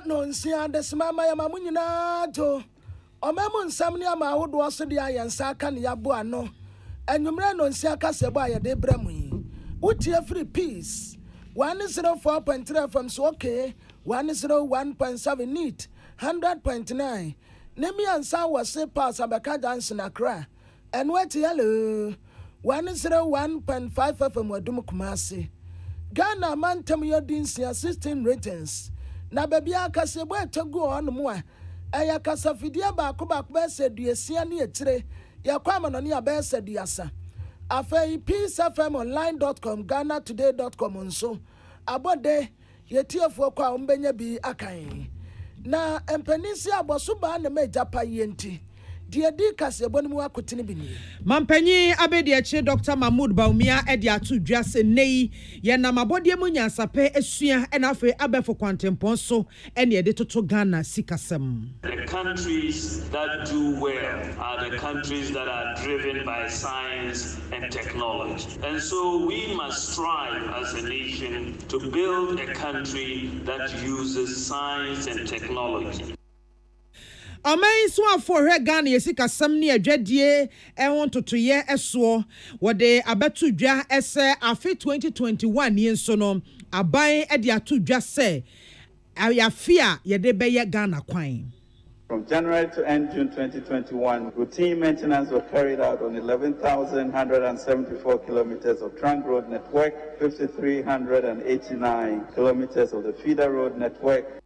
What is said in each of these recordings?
no nsia desimama ya mamu nyina to omemu nsam ne ama ahodo so de ayensa aka ne yabo ano enwumre no nsia ka sebo ayede bremu yi utie free peace 104.3 from so okay 101.7 neat 100.9 nemi ansa wose pass abeka dance na kra enweti hello 101.5 FM wadum kumase Ghana mantem yodinsia 16 ratings na baby akasebo etagu onmu a eya kasafidia baako be seduesia ne etire yakwama no ne abeseduasa afei peacefmonline.com ghanatoday.com nso abode yetiefo kwa ombenya bi akan na empanisi aboso ba na majapa yenti die di kasebo ne mu akotene bi ni mampanyi abediache Dr. Mahmoud Baumia edi atu dwase nei ye na mabodie mu nyansape esua na afi abefo kwantempon so ene ede toto Ghana sikasem. The countries that do well are the countries that are driven by science and technology. And so we must strive as a nation to build a country that uses science and technology. Amai so for Ghana yesika samni adwadie ehon totoye eso wode abetu dwa ese afi 2021 yenso no aban ede atu dwa se ayafia yede beye Ghana kwan. From January to end June 2021, routine maintenance was carried out on 11,174 kilometers of trunk road network, 5,389 kilometers of the feeder road network.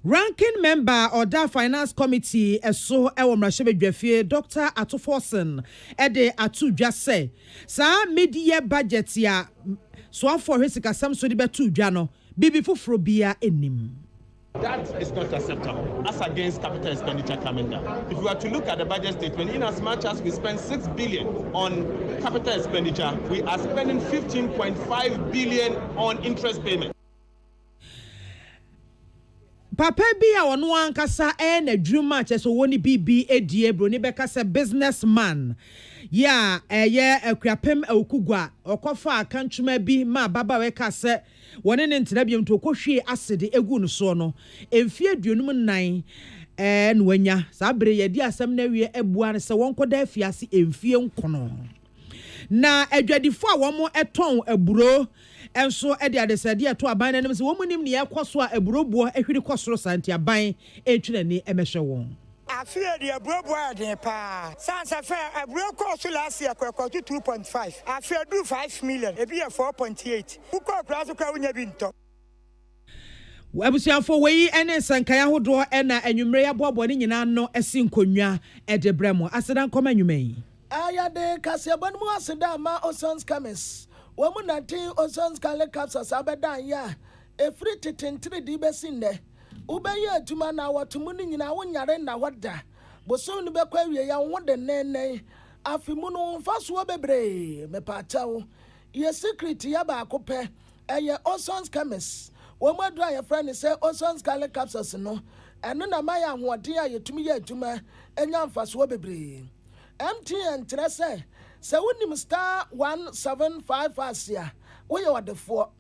Ranking member of that finance committee eso ewo mrashebedwafie Dr. Atoforsen ede atu dwa se sa mid-year budget ya so for hisika sam so de betu dwa no bibi fufuro bia enim. That is not acceptable as against capital expenditure coming down. If you are to look at the budget statement, in as much as we spend 6 billion on capital expenditure, we are spending 15.5 billion on interest payment. Papa bi a ono ankasa na dwuma cheso woni bibi edie bro ni beka se businessman ya eye akuapem okugwa okofa akantwuma bi ma baba we ka se woni ne ntena biem to kohwe asede egu no so no emfie aduonum nan no wanya sabre ye di asem na wie ebua ne se wonkoda afiase emfie nkono na adwadifo a womo eton aburo enso ede adesade eto aban na nim se womunim ne yekoso a aburobuo ehwiri kosoro santi aban entwinani emehwe won afie de aburobuo aden pa sansa fe aburo koso last year kwekwa 2.5 afie do 5 million ebi 4.8 uko praso kwa unya bi nto Abusiafo wei ene sankaya hodo na anwumre ya bobo ne nyina no esi nkonwa ede bremo aseda nkoma anwumai ayade kasebon mu aseda ma Osons Kamis womunati Osons Kale Capsules abedan ya efri titentri di besinde ubeye aduma na watumu ni nyina wonyare na wada boso ni bekwa wie ya wode nene afimu no mfaso bebre mepachawo ye secret ya ba akope eye Osons Kamis womadua ya friend say Osons Kale Capsules no eno na maya ahoden a yetumi ya aduma enya mfaso bebre MTN trese se wonim star 175 asia wo ye wadefo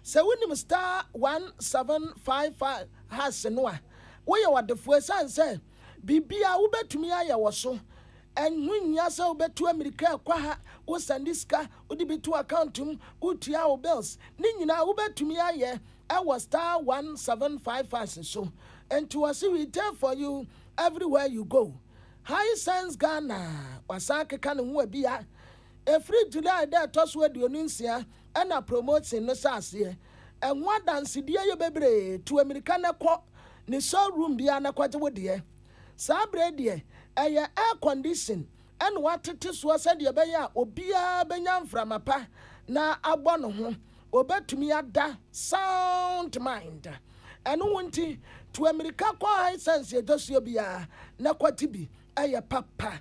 se wonim star 1755 has no a wo ye wadefo sanse bibia wo betumi aye wo so enhunya se wo betu America kwa ha wo sandiska wo di betu accountum wo tua wo bills ni nyina wo betumi aye e wo star 1755 so and to us we there for you everywhere you go. High Sense Ghana wasake kan hu abia every July that toswe dionisia and a promoting no sase and what dance dia yo bebre to America na ko ni showroom bia na kwaje wode sabre de air condition and what it is was said ye beya obia benya mframapa na agbo no ho obetumi ada sound mind and wonti to America ko High Sense ye dosio bia na kwatibi aye papa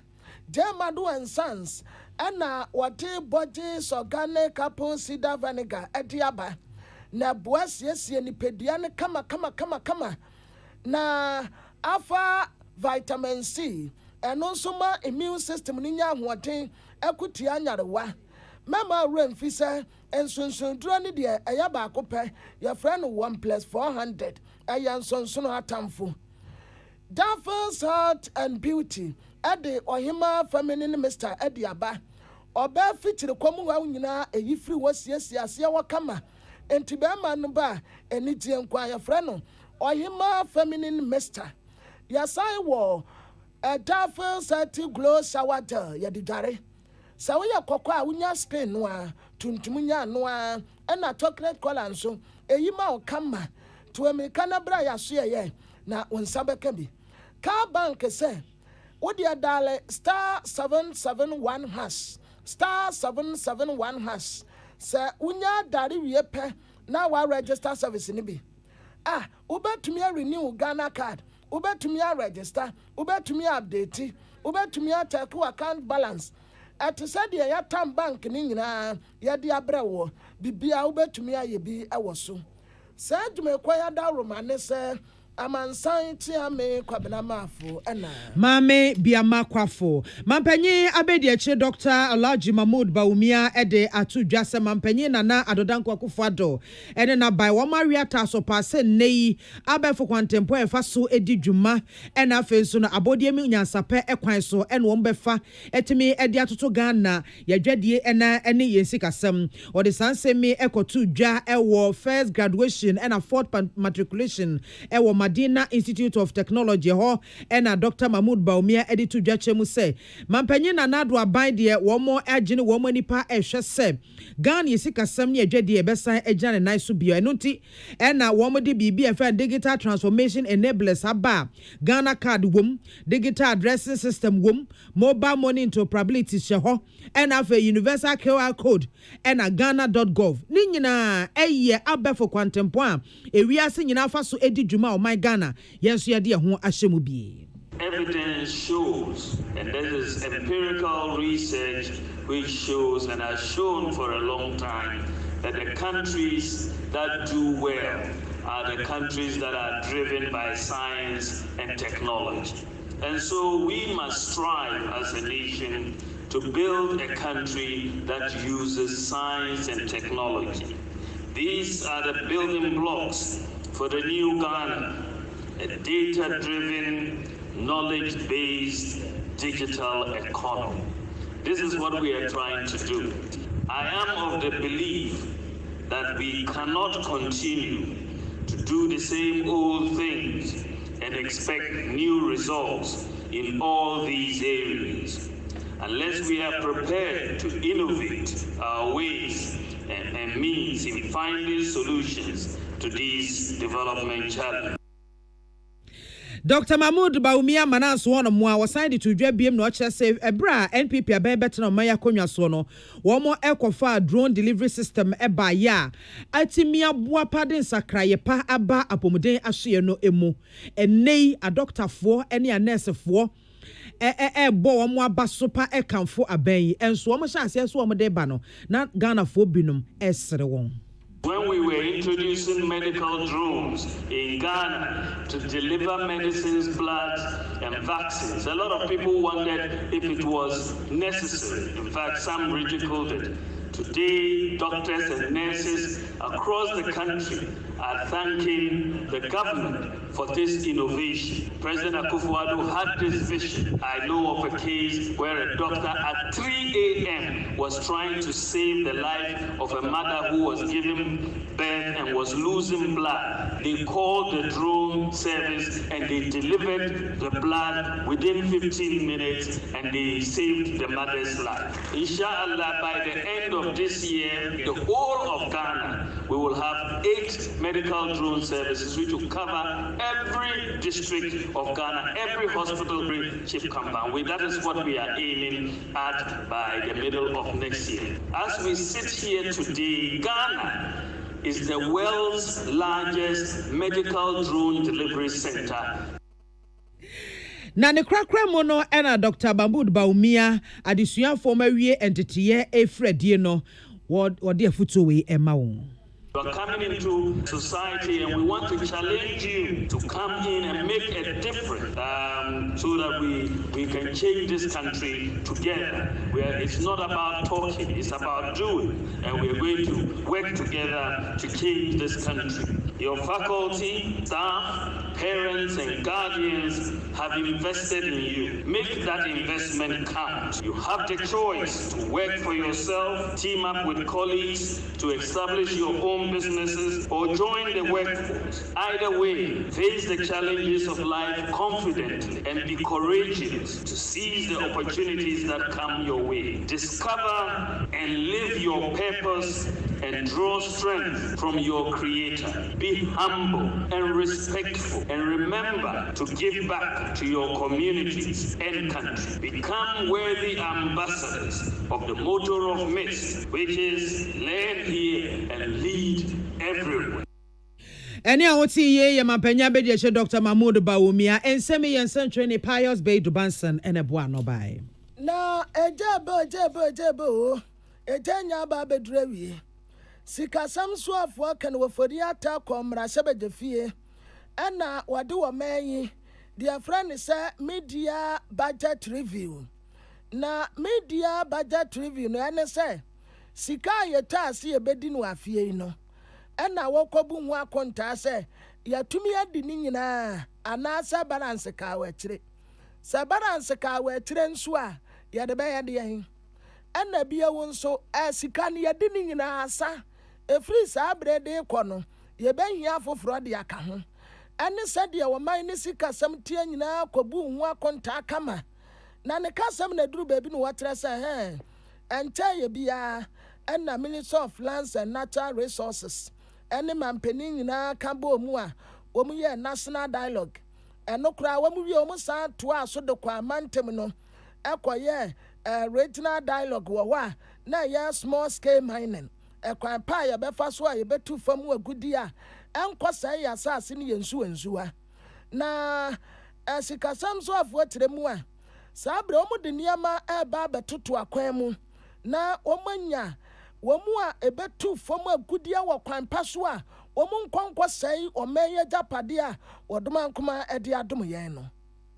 Jamadu and Sons ana wate bodies organic apple cider vinegar ediaba na boas yesie ni pedua ne kama na afa vitamin C eno nso ma immune system ni nya ahoden akutia nyarewa mama rain fi say ensonson duro ni de eya ba ko pe your friend 1 + 400 eya ensonson atamfo Daffodils Health and Beauty at the Ohima Feminine Mr. Ediaba. Oba fitiri komu wa nyina eyi free wasiasia wakama entibema no ba eni tie nkwa ya freno Ohima Feminine Mr. Yasai wo Daffodils Health Glow Shower Gel ya didare. Sawo ya kokwa unya skin no a tuntumunya no a na chocolate color nso eyi ma okama to Americana bra ya so ye na unsabeka bi. Car bank say Wodia dale *771# *771#. Say unya dari wiepe na wa register service ni bi. Ubetumi renew Ghana card, ubetumi register, ubetumi update, ubetumi check account balance. At said ya tam bank ni nyina ya di abrewo bibia ubetumi ayebi ewoso. Say me kwaya da romane say amansan tiame kwabena mafo ena mame biama kwafo mampanyi abedi eche Dr. Alhaji Mahmood Bawumia ede atudwa se mampanyi nana adodanko akufado ene na bai wo mariata so pase nei abefo kwantempo efa so edi dwuma ena afenso no abodie mi nyansape ekwan so ene wo befa etimi edi atoto Ghana yadwadie ena ene yensikasem ode sansemi ekotu dwa ewo first graduation ena fourth matriculation ewo Madina Institute of Technology ho ena Dr. Mahmood Bawumia editu dwachemu se mampanyi na nado aban de womo agene womo nipa ehwe se Ghana yesikasem ne adwade ebesan agane nan so bio enunti ena womo de bibi efa digital transformation enablers aba Ghana card wom digital addressing system wom mobile money interoperability she ho ena fa universal QR code ena ghana.gov ni nyina eye abefo kwantempo a ewiase nyina fa so edi dwuma o Ghana, yes, you are who ashemu bi. Evidence shows, and this is empirical research which shows and has shown for a long time that the countries that do well are the countries that are driven by science and technology. And so we must strive as a nation to build a country that uses science and technology. These are the building blocks for the new Ghana, a data-driven, knowledge-based digital economy. This is what we are trying to do. I am of the belief that we cannot continue to do the same old things and expect new results in all these areas unless we are prepared to innovate our ways and means in finding solutions to these development challenges. Dr. Mahmood Bawumia mananso ono mo a wasan de tudwa biem no che say ebra NPP abebet na maya konwa so no wo mo ekofa drone delivery system eba ya atimi aboa paden sakraye pa aba apomuden ahye no emu enei a doctorfo ene a nursefo bo wo mo aba so pa ekanfo aban enso wo mo hya ase so wo mo de ba no na Ghana fo binum esere won. When we were introducing medical drones in Ghana to deliver medicines, blood, and vaccines, a lot of people wondered if it was necessary. In fact, some ridiculed it. Today, doctors and nurses across the country are thanking the government for this innovation. President Akufo-Addo had this vision. I know of a case where a doctor at 3 a.m. was trying to save the life of a mother who was giving birth and was losing blood. They called the drone service and they delivered the blood within 15 minutes and they saved the mother's life. Inshallah, by the end of this year, the whole of Ghana, we will have 8 medical drone services which will cover every district of Ghana, every hospital, every chief compound. That is what we are aiming at by the middle of next year. As we sit here today, Ghana is the world's largest medical drone delivery center. Na ne krakra mo no ena Dr. Mahmood Bawumia adesua forma wie entity efredie no wo de afuto we ema won. You are coming into society, and we want to challenge you to come in and make a difference so that we can change this country together. It's not about talking, it's about doing. And we are going to work together to change this country. Your faculty, staff, parents, and guardians have invested in you. Make that investment count. You have the choice to work for yourself, team up with colleagues to establish your own businesses, or join the workforce. Either way, face the challenges of life confidently and be courageous to seize the opportunities that come your way. Discover and live your purpose and draw strength from your Creator. Be humble and respectful, and remember to give back to your communities and country. Become worthy ambassadors of the motto of MIST, which is learn here and lead everywhere. Any I want to see ye Mapenya Bedi Dr. Mahmoud Bawumia and semi and century Pius Bay Dubanson and a buano by. Na ejabo ejanya ba bedrewi. Sika samso afo kan wofori ata komra sebe defie. Ana wade wo manyi their friend say media budget review. Na media budget review no ene say sika yeta ase ebedi no afie no. Ena wokobu hu akonta se yatumi adi ni nyina anasa balance ka wetire sa balance ka wetire nso a yade be yade yen ena bia wo nso sika ne yade ni nyina asa efri sa brede kɔ no ye be hia foforo de aka ho ene sade wo man ne sika sam tie nyina kobu hu akonta kama na ne kasam na duru baby no watre se enta ye bia ena Minister of Lands and Natural Resources ene mampeni nyina ka bo mu a wo mu ye national dialogue eno kra wo mu wi o mu sa to aso de kwa mantem no ekoye regional dialogue wo wa na ye small scale mining ekwan pa ye befa so a ye betu fam agudi a enkosa ye asase ne yensu ensuwa na sikasam so afo tire mu a sa bre o mu de niama eba betoto akwan mu na o manya Womua ebetu fomu agudia wa kwampaswa womu nkwankwa sei omeye japadia woduma nkuma edi adum yen no.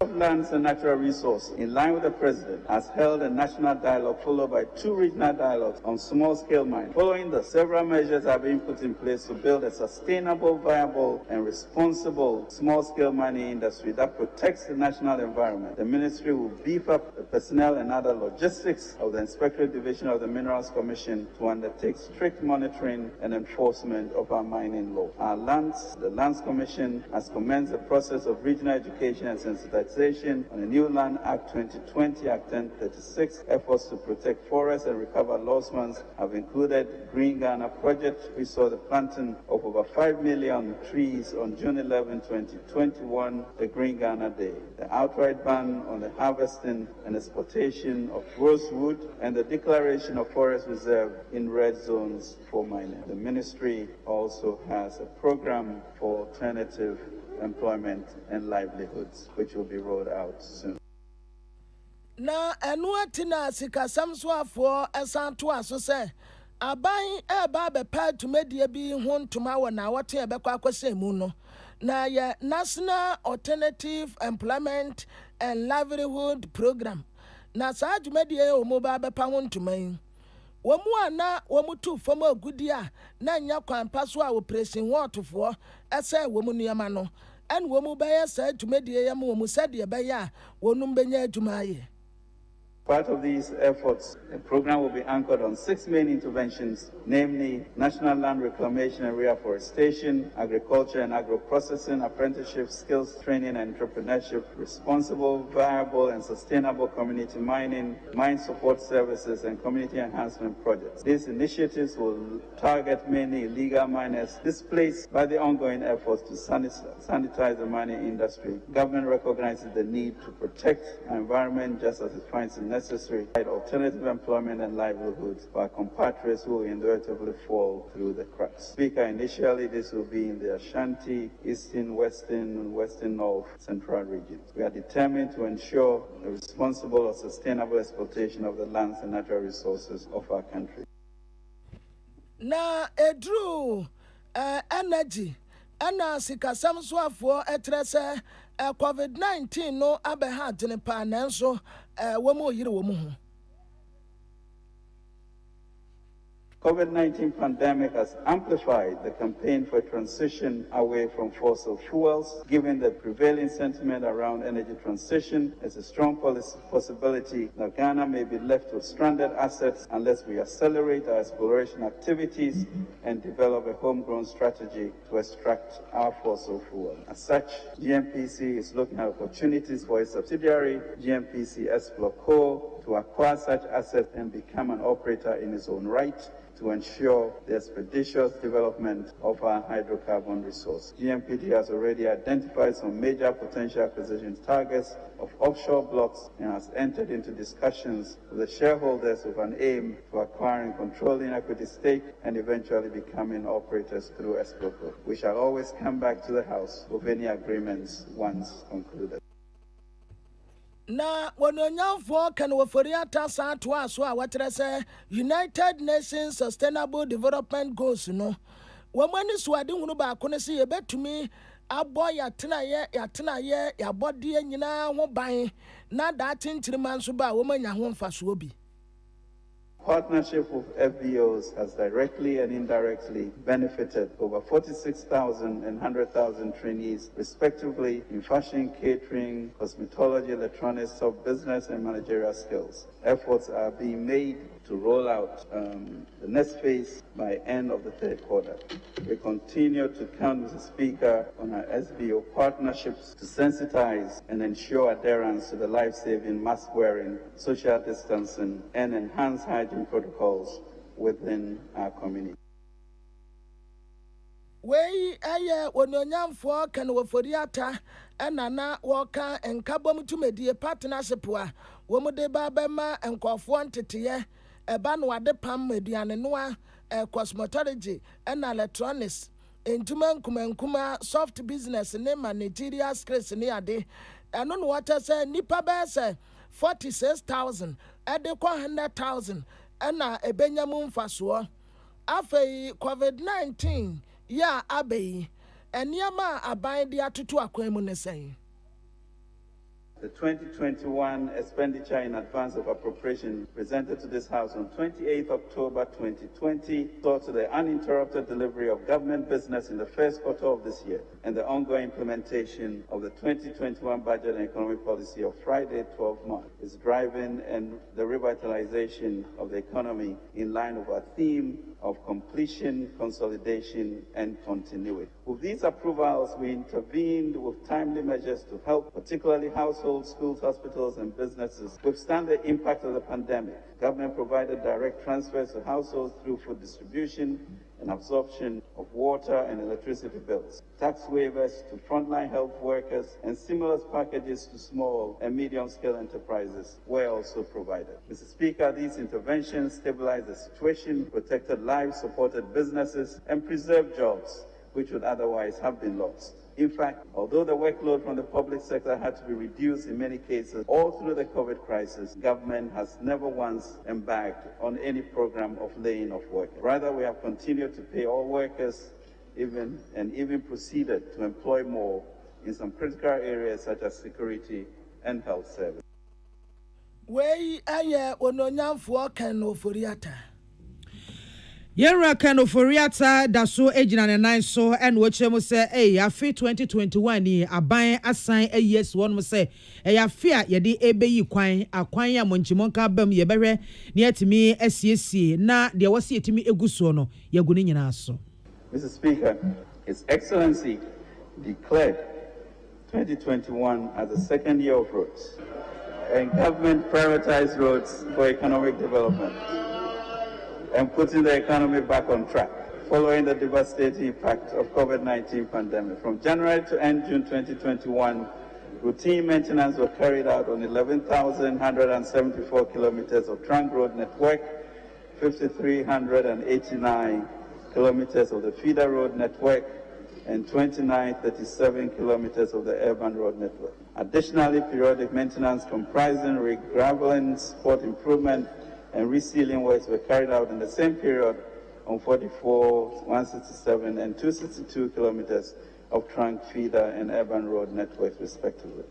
Of Lands and Natural Resources, in line with the President, has held a national dialogue followed by 2 regional dialogues on small-scale mining. Following this, several measures have been put in place to build a sustainable, viable, and responsible small-scale mining industry that protects the national environment. The Ministry will beef up the personnel and other logistics of the Inspectorate Division of the Minerals Commission to undertake strict monitoring and enforcement of our mining law. The Lands Commission has commenced the process of regional education and sensitization on the New Land Act 2020, Act 1036. Efforts to protect forests and recover lost lands have included Green Ghana project. We saw the planting of over 5 million trees on June 11, 2021, the Green Ghana Day. The outright ban on the harvesting and exportation of rosewood and the declaration of forest reserve in red zones for mining. The ministry also has a program for alternative employment and livelihoods, which will be rolled out soon. Na enuatina sikasam so afo esanto aso se aban eba be pa tumedie bi ho ntuma wo na wote ebekwa akwese mu no na ye National Alternative Employment and Livelihood Program na sa adwumedie o mo ba be pa ho ntuma yi womu ana womu tu fomo agudi a na nya kwampa so a operation wotofo ese womu niama no en womu be ya sa adwumedie ya mo womu sade be ya wonum benya adwuma ye. Part of these efforts, the program will be anchored on 6 main interventions, namely national land reclamation and reforestation, agriculture and agro-processing, apprenticeship, skills training and entrepreneurship, responsible, viable and sustainable community mining, mine support services and community enhancement projects. These initiatives will target mainly illegal miners displaced by the ongoing efforts to sanitize the mining industry. Government recognizes the need to protect our environment just as it finds it necessary to provide alternative employment and livelihoods for our compatriots who inevitably fall through the cracks. Speaker, initially this will be in the Ashanti, Eastern, Western North, Central regions. We are determined to ensure the responsible or sustainable exploitation of the lands and natural resources of our country. Na edru energy ɛna sikasɛm so afoɔ ɛtrɛ sɛ COVID-19 no abɛha adwene paa nanso wɔn mu yiri wɔn ho. COVID-19 pandemic has amplified the campaign for transition away from fossil fuels. Given the prevailing sentiment around energy transition, there's a strong possibility that Ghana may be left with stranded assets unless we accelerate our exploration activities and develop a homegrown strategy to extract our fossil fuel. As such, GNPC is looking at opportunities for its subsidiary, GNPC Explo Co., to acquire such assets and become an operator in its own right, to ensure the expeditious development of our hydrocarbon resource. GMPD has already identified some major potential acquisition targets of offshore blocks and has entered into discussions with the shareholders with an aim to acquiring controlling equity stake and eventually becoming operators through Exploco. We shall always come back to the House with any agreements once concluded. Na wononyamfo kan wofori atasa to aso a watere sɛ United Nations Sustainable Development Goals no womani so ade hunu ba ko ne se yebetumi abɔ yatenaye yabɔde nyina ho ban na da tintirima nso ba womanya ho mfaso bi. Partnership with FBOs has directly and indirectly benefited over 46,000 and 100,000 trainees, respectively, in fashion, catering, cosmetology, electronics, soft business, and managerial skills. Efforts are being made to roll out the next phase by end of the third quarter. We continue to count, Mr. Speaker, on our SBO partnerships to sensitize and ensure adherence to the life-saving mask wearing, social distancing, and enhanced hygiene protocols within our community. Wei aye wononyamfo kan wofori ata enana woka enkabom tumedie partnership wa womude ba bema enkofo ntetiye eba no ade pam aduane noa cosmetology and electronics entuma nkuma soft business ne managerial skills ne ade eno no water say nipa ba say 46,000 ade kwa 100,000 ena ebenyamu mfaso afei COVID-19 ya abeyi eniama aban de atutu akwan mu ne sen. The 2021 expenditure in advance of appropriation presented to this House on 28 October 2020 saw to the uninterrupted delivery of government business in the first quarter of this year and the ongoing implementation of the 2021 budget and economic policy of Friday, 12 March is driving and the revitalization of the economy in line with our theme of completion, consolidation, and continuity. With these approvals, we intervened with timely measures to help particularly households, schools, hospitals, and businesses withstand the impact of the pandemic. Government provided direct transfers to households through food distribution and absorption of water and electricity bills, tax waivers to frontline health workers, and stimulus packages to small and medium-scale enterprises were also provided. Mr. Speaker, these interventions stabilized the situation, protected lives, supported businesses, and preserved jobs which would otherwise have been lost. In fact, although the workload from the public sector had to be reduced in many cases all through the COVID crisis, government has never once embarked on any program of laying off workers. Rather, we have continued to pay all workers even proceeded to employ more in some critical areas such as security and health service. Wei aye ononyamfo kan oforiata. Yenra kan oforiata da so ejina ne nan so en wo kyerɛ mo sɛ afi 2021 ni aban asan yes won mo sɛ afi a yɛde ebeyi kwan akwan ya monchimon ka bam yɛbɛhwɛ ne yɛtimi asiesie na de wɔse yɛtimi eguso no yɛgu ne nyina so. Mr. Speaker, His Excellency declared 2021 as the second year of roads, and government prioritized roads for economic development and putting the economy back on track following the devastating impact of COVID-19 pandemic. From January to end June 2021, routine maintenance was carried out on 11,174 kilometers of trunk road network, 5,389 kilometers of the feeder road network, and 2,937 kilometers of the urban road network. Additionally, periodic maintenance comprising regraveling, spot improvement, and resealing works were carried out in the same period on 44, 167, and 262 kilometers of trunk, feeder, and urban road networks, respectively.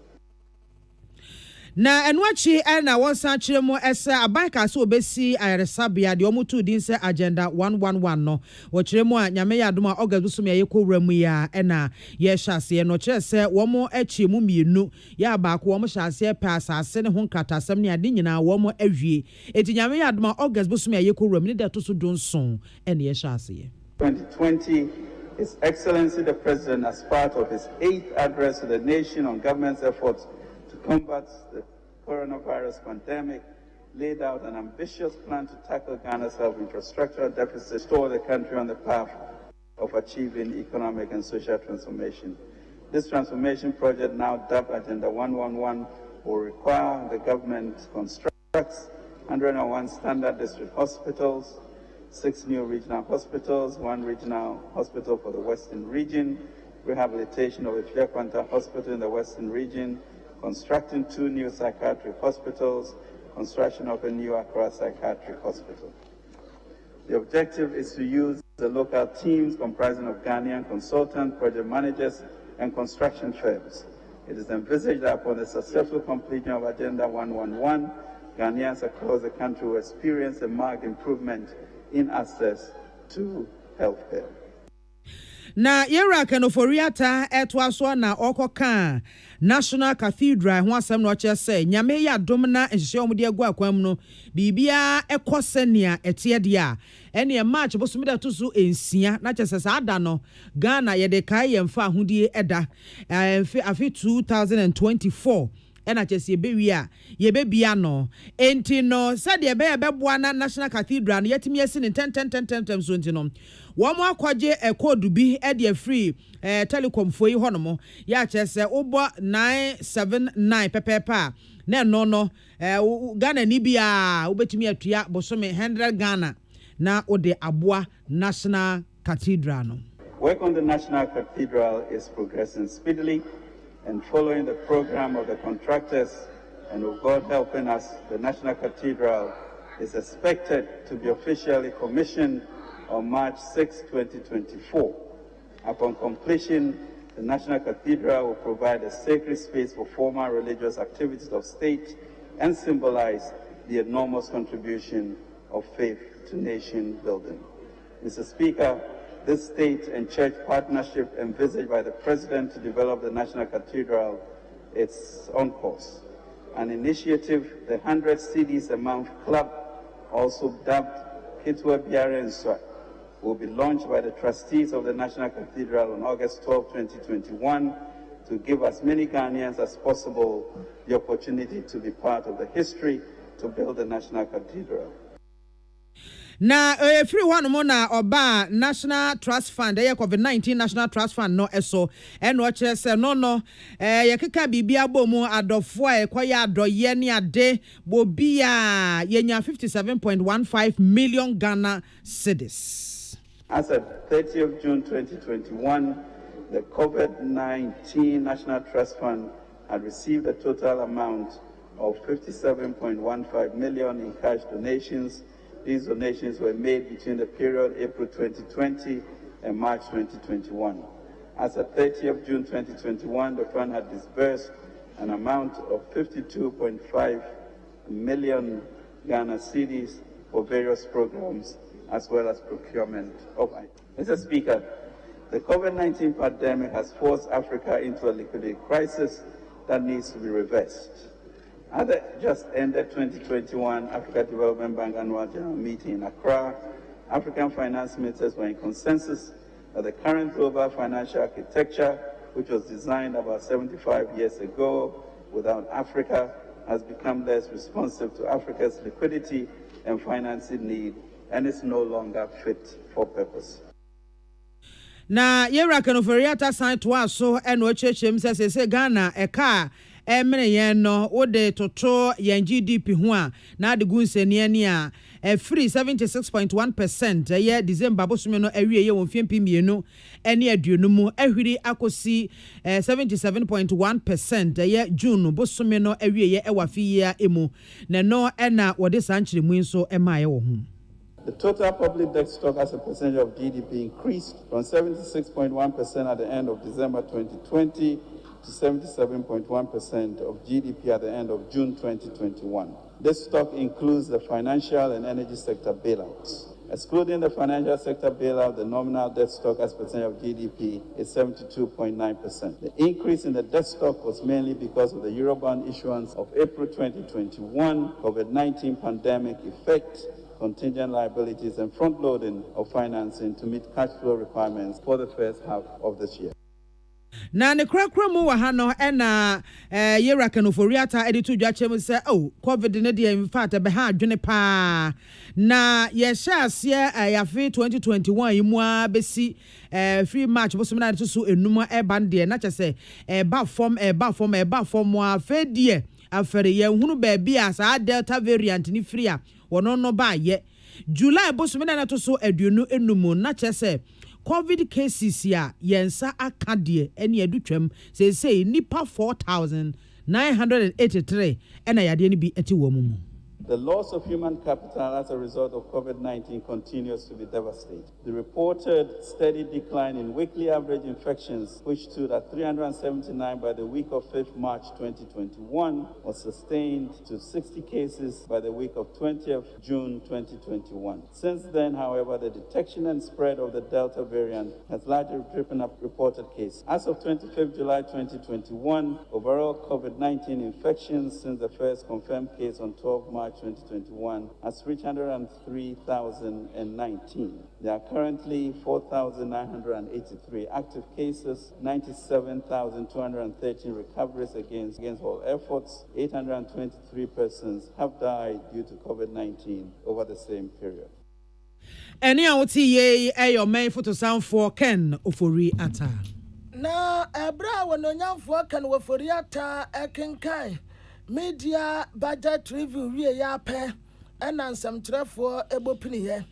Na enwachi na wonsan kire mu ese abanka so obesi ayaresabia de omutu din se agenda 111 no wo kire mu a nyame ya adoma August busum ye kowura mu ya na ye hyase no kire se wo mo achi mu mienu ya baako wo mo hyase pa asase ne ho nkratasam ne ade nyina wo mo awie eti nyame ya adoma August busum ye kowura mu ne de to so donson ene ye hyase 2020 His Excellency the President, as part of his 8th address to the nation on government's efforts to combat the coronavirus pandemic, laid out an ambitious plan to tackle Ghana's health infrastructural deficit, restore the country on the path of achieving economic and social transformation. This transformation project, now dubbed Agenda 111, will require the government to construct 101 standard district hospitals, 6 new regional hospitals, 1 regional hospital for the Western region, rehabilitation of a Fiakwanta hospital in the Western region, constructing 2 new psychiatric hospitals, construction of a new Accra psychiatric hospital. The objective is to use the local teams comprising of Ghanaian consultants, project managers, and construction firms. It is envisaged that upon the successful completion of Agenda 111, Ghanaians across the country will experience a marked improvement in access to healthcare. Na yera kanoforiata etwaso na okoka National Cathedral ho asem no che se nyame ya dom na nhye omde agu akwam no bibia ekosenia etiede a ene March bosumida tusu ensia na che se ada no Ghana ye de kai ye mfa ahodie eda afi 2024 ena chesi ebewi a ye bebia no enti no said ye beboa na National Cathedral no yetimi esi ne 10 so enti no wo mo akwaje code bi e de free telecom foi honomo ya chese ubo 979 pepepa na no Ghana ni bia ubetimi atua bosome 100 Ghana na ode aboa National Cathedral no. Work on the National Cathedral is progressing speedily, and following the program of the contractors and with God helping us, the National Cathedral is expected to be officially commissioned on March 6, 2024. Upon completion, the National Cathedral will provide a sacred space for formal religious activities of state and symbolize the enormous contribution of faith to nation building. Mr. Speaker, this state and church partnership envisaged by the President to develop the National Cathedral is on course. An initiative, the 100 CDs a month club, also dubbed Kitwe Biare and Swat, will be launched by the trustees of the National Cathedral on August 12, 2021, to give as many Ghanaians as possible the opportunity to be part of the history to build the National Cathedral. Na free one mo na oba National Trust Fund COVID-19 National Trust Fund no eso eno kire se no ye keka bibia bomu adofo a ekoya adoye ne ade bobia yenya 57.15 million Ghana cedis. As at 30th June 2021, the COVID-19 National Trust Fund had received a total amount of 57.15 million in cash donations. These donations were made between the period April 2020 and March 2021. As of 30th June 2021, the fund had disbursed an amount of 52.5 million Ghana cedis for various programs as well as procurement of items. Mr. Speaker, the COVID-19 pandemic has forced Africa into a liquidity crisis that needs to be reversed. At the just ended 2021 Africa Development Bank Annual General Meeting in Accra, African finance ministers were in consensus that the current global financial architecture, which was designed about 75 years ago without Africa, has become less responsive to Africa's liquidity and financing need and is no longer fit for purpose. Na yera kanoforiata sign to us so eno chechem se Ghana eka emene yen no wode toto yen GDP ho a na de gunseni ani a free 76.1% ye December bosume no awie ye wonfiempi mienu ene aduonu mu ahwiri akosi 77.1% ye June bosume no awie ye ewafi ya emu na no ena wode sanchire mu nso emaye wo ho. The total public debt stock as a percentage of GDP increased from 76.1% at the end of December 2020 to 77.1% of GDP at the end of June 2021. This stock includes the financial and energy sector bailouts. Excluding the financial sector bailout, the nominal debt stock as percentage of GDP is 72.9%. The increase in the debt stock was mainly because of the Eurobond issuance of April 2021, COVID-19 pandemic effect, contingent liabilities, and front-loading of financing to meet cash flow requirements for the first half of this year. Na ne krakra mu wa ha no na yera kanoforiata editu dwachem se covid ne de in fact be ha adwene pa na ye sha ase yafe 2021 yi mu abesi free match bo somna to so enum bande na chese ba form afa die afere ye hunu ba bia sa delta variant ni free a wono no ba ye July bo somna na to so aduonu enum na chese COVID cases ya yensa akadie eni edutwam say nipa 4,983 ena yade ni bi eti wo mu. The loss of human capital as a result of COVID-19 continues to be devastating. The reported steady decline in weekly average infections, which stood at 379 by the week of 5th March 2021, was sustained to 60 cases by the week of 20th June 2021. Since then, however, the detection and spread of the Delta variant has largely driven up reported cases. As of 25th July 2021, overall COVID-19 infections since the first confirmed case on 12 March 2021 has reached 103,019. There are currently 4,983 active cases, 97,213 recoveries against all efforts. 823 persons have died due to COVID-19 over the same period. Any awoti ye your main photo sound for Ken Ofori Ata. Na ebra wononyamfo Ken Ofori Ata ekenkai. Media budget review we ya pe enansam trefo ebopini ye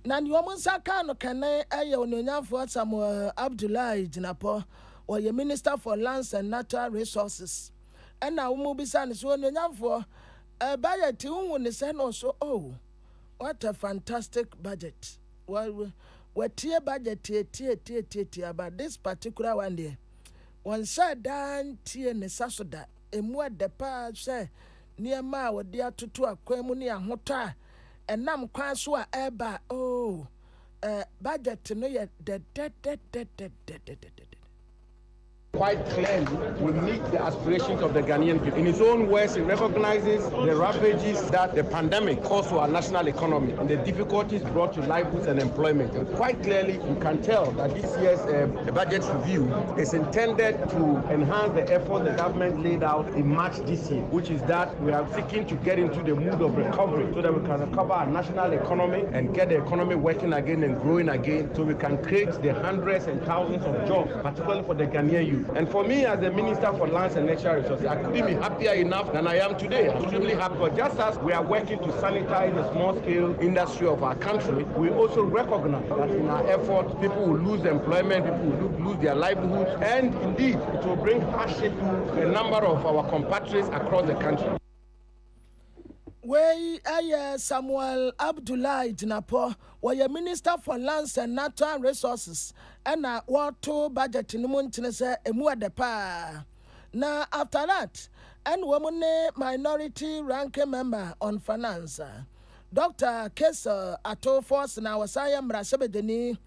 na ni omo saka no kane eye ononyamfo Samuel Abdullahi Jinapo or ye Minister for Lands and Natural Resources ena umu bisa ni so ononyamfo budget unwu ni se no so what a fantastic budget what tie budget tie about this particular one there one said dan tie ne sasoda emu de pa se niema wo de atoto akwam ni ahota enam kwan so a eba budget no ye de quite clearly will meet the aspirations of the Ghanaian people. In his own words, he recognizes the ravages that the pandemic caused to our national economy and the difficulties brought to livelihoods and employment. And quite clearly, you can tell that this year's budget review is intended to enhance the effort the government laid out in March this year, which is that we are seeking to get into the mood of recovery so that we can recover our national economy and get the economy working again and growing again so we can create the hundreds and thousands of jobs, particularly for the Ghanaian youth. And for me, as the Minister for Lands and Natural Resources, I couldn't be happier enough than I am today. I'm extremely happy. But just as we are working to sanitize the small-scale industry of our country, we also recognize that in our efforts, people will lose employment, people will lose their livelihoods, and indeed, it will bring hardship to a number of our compatriots across the country. We Samuel Abdullahi Jinapo, we Minister for Lands and Natural Resources, and what to budget in the Muntinese emu de pa. Now after that, and woman minority ranking member on finance, Dr. Kesa Ato Force na wasaya mrasebedeni,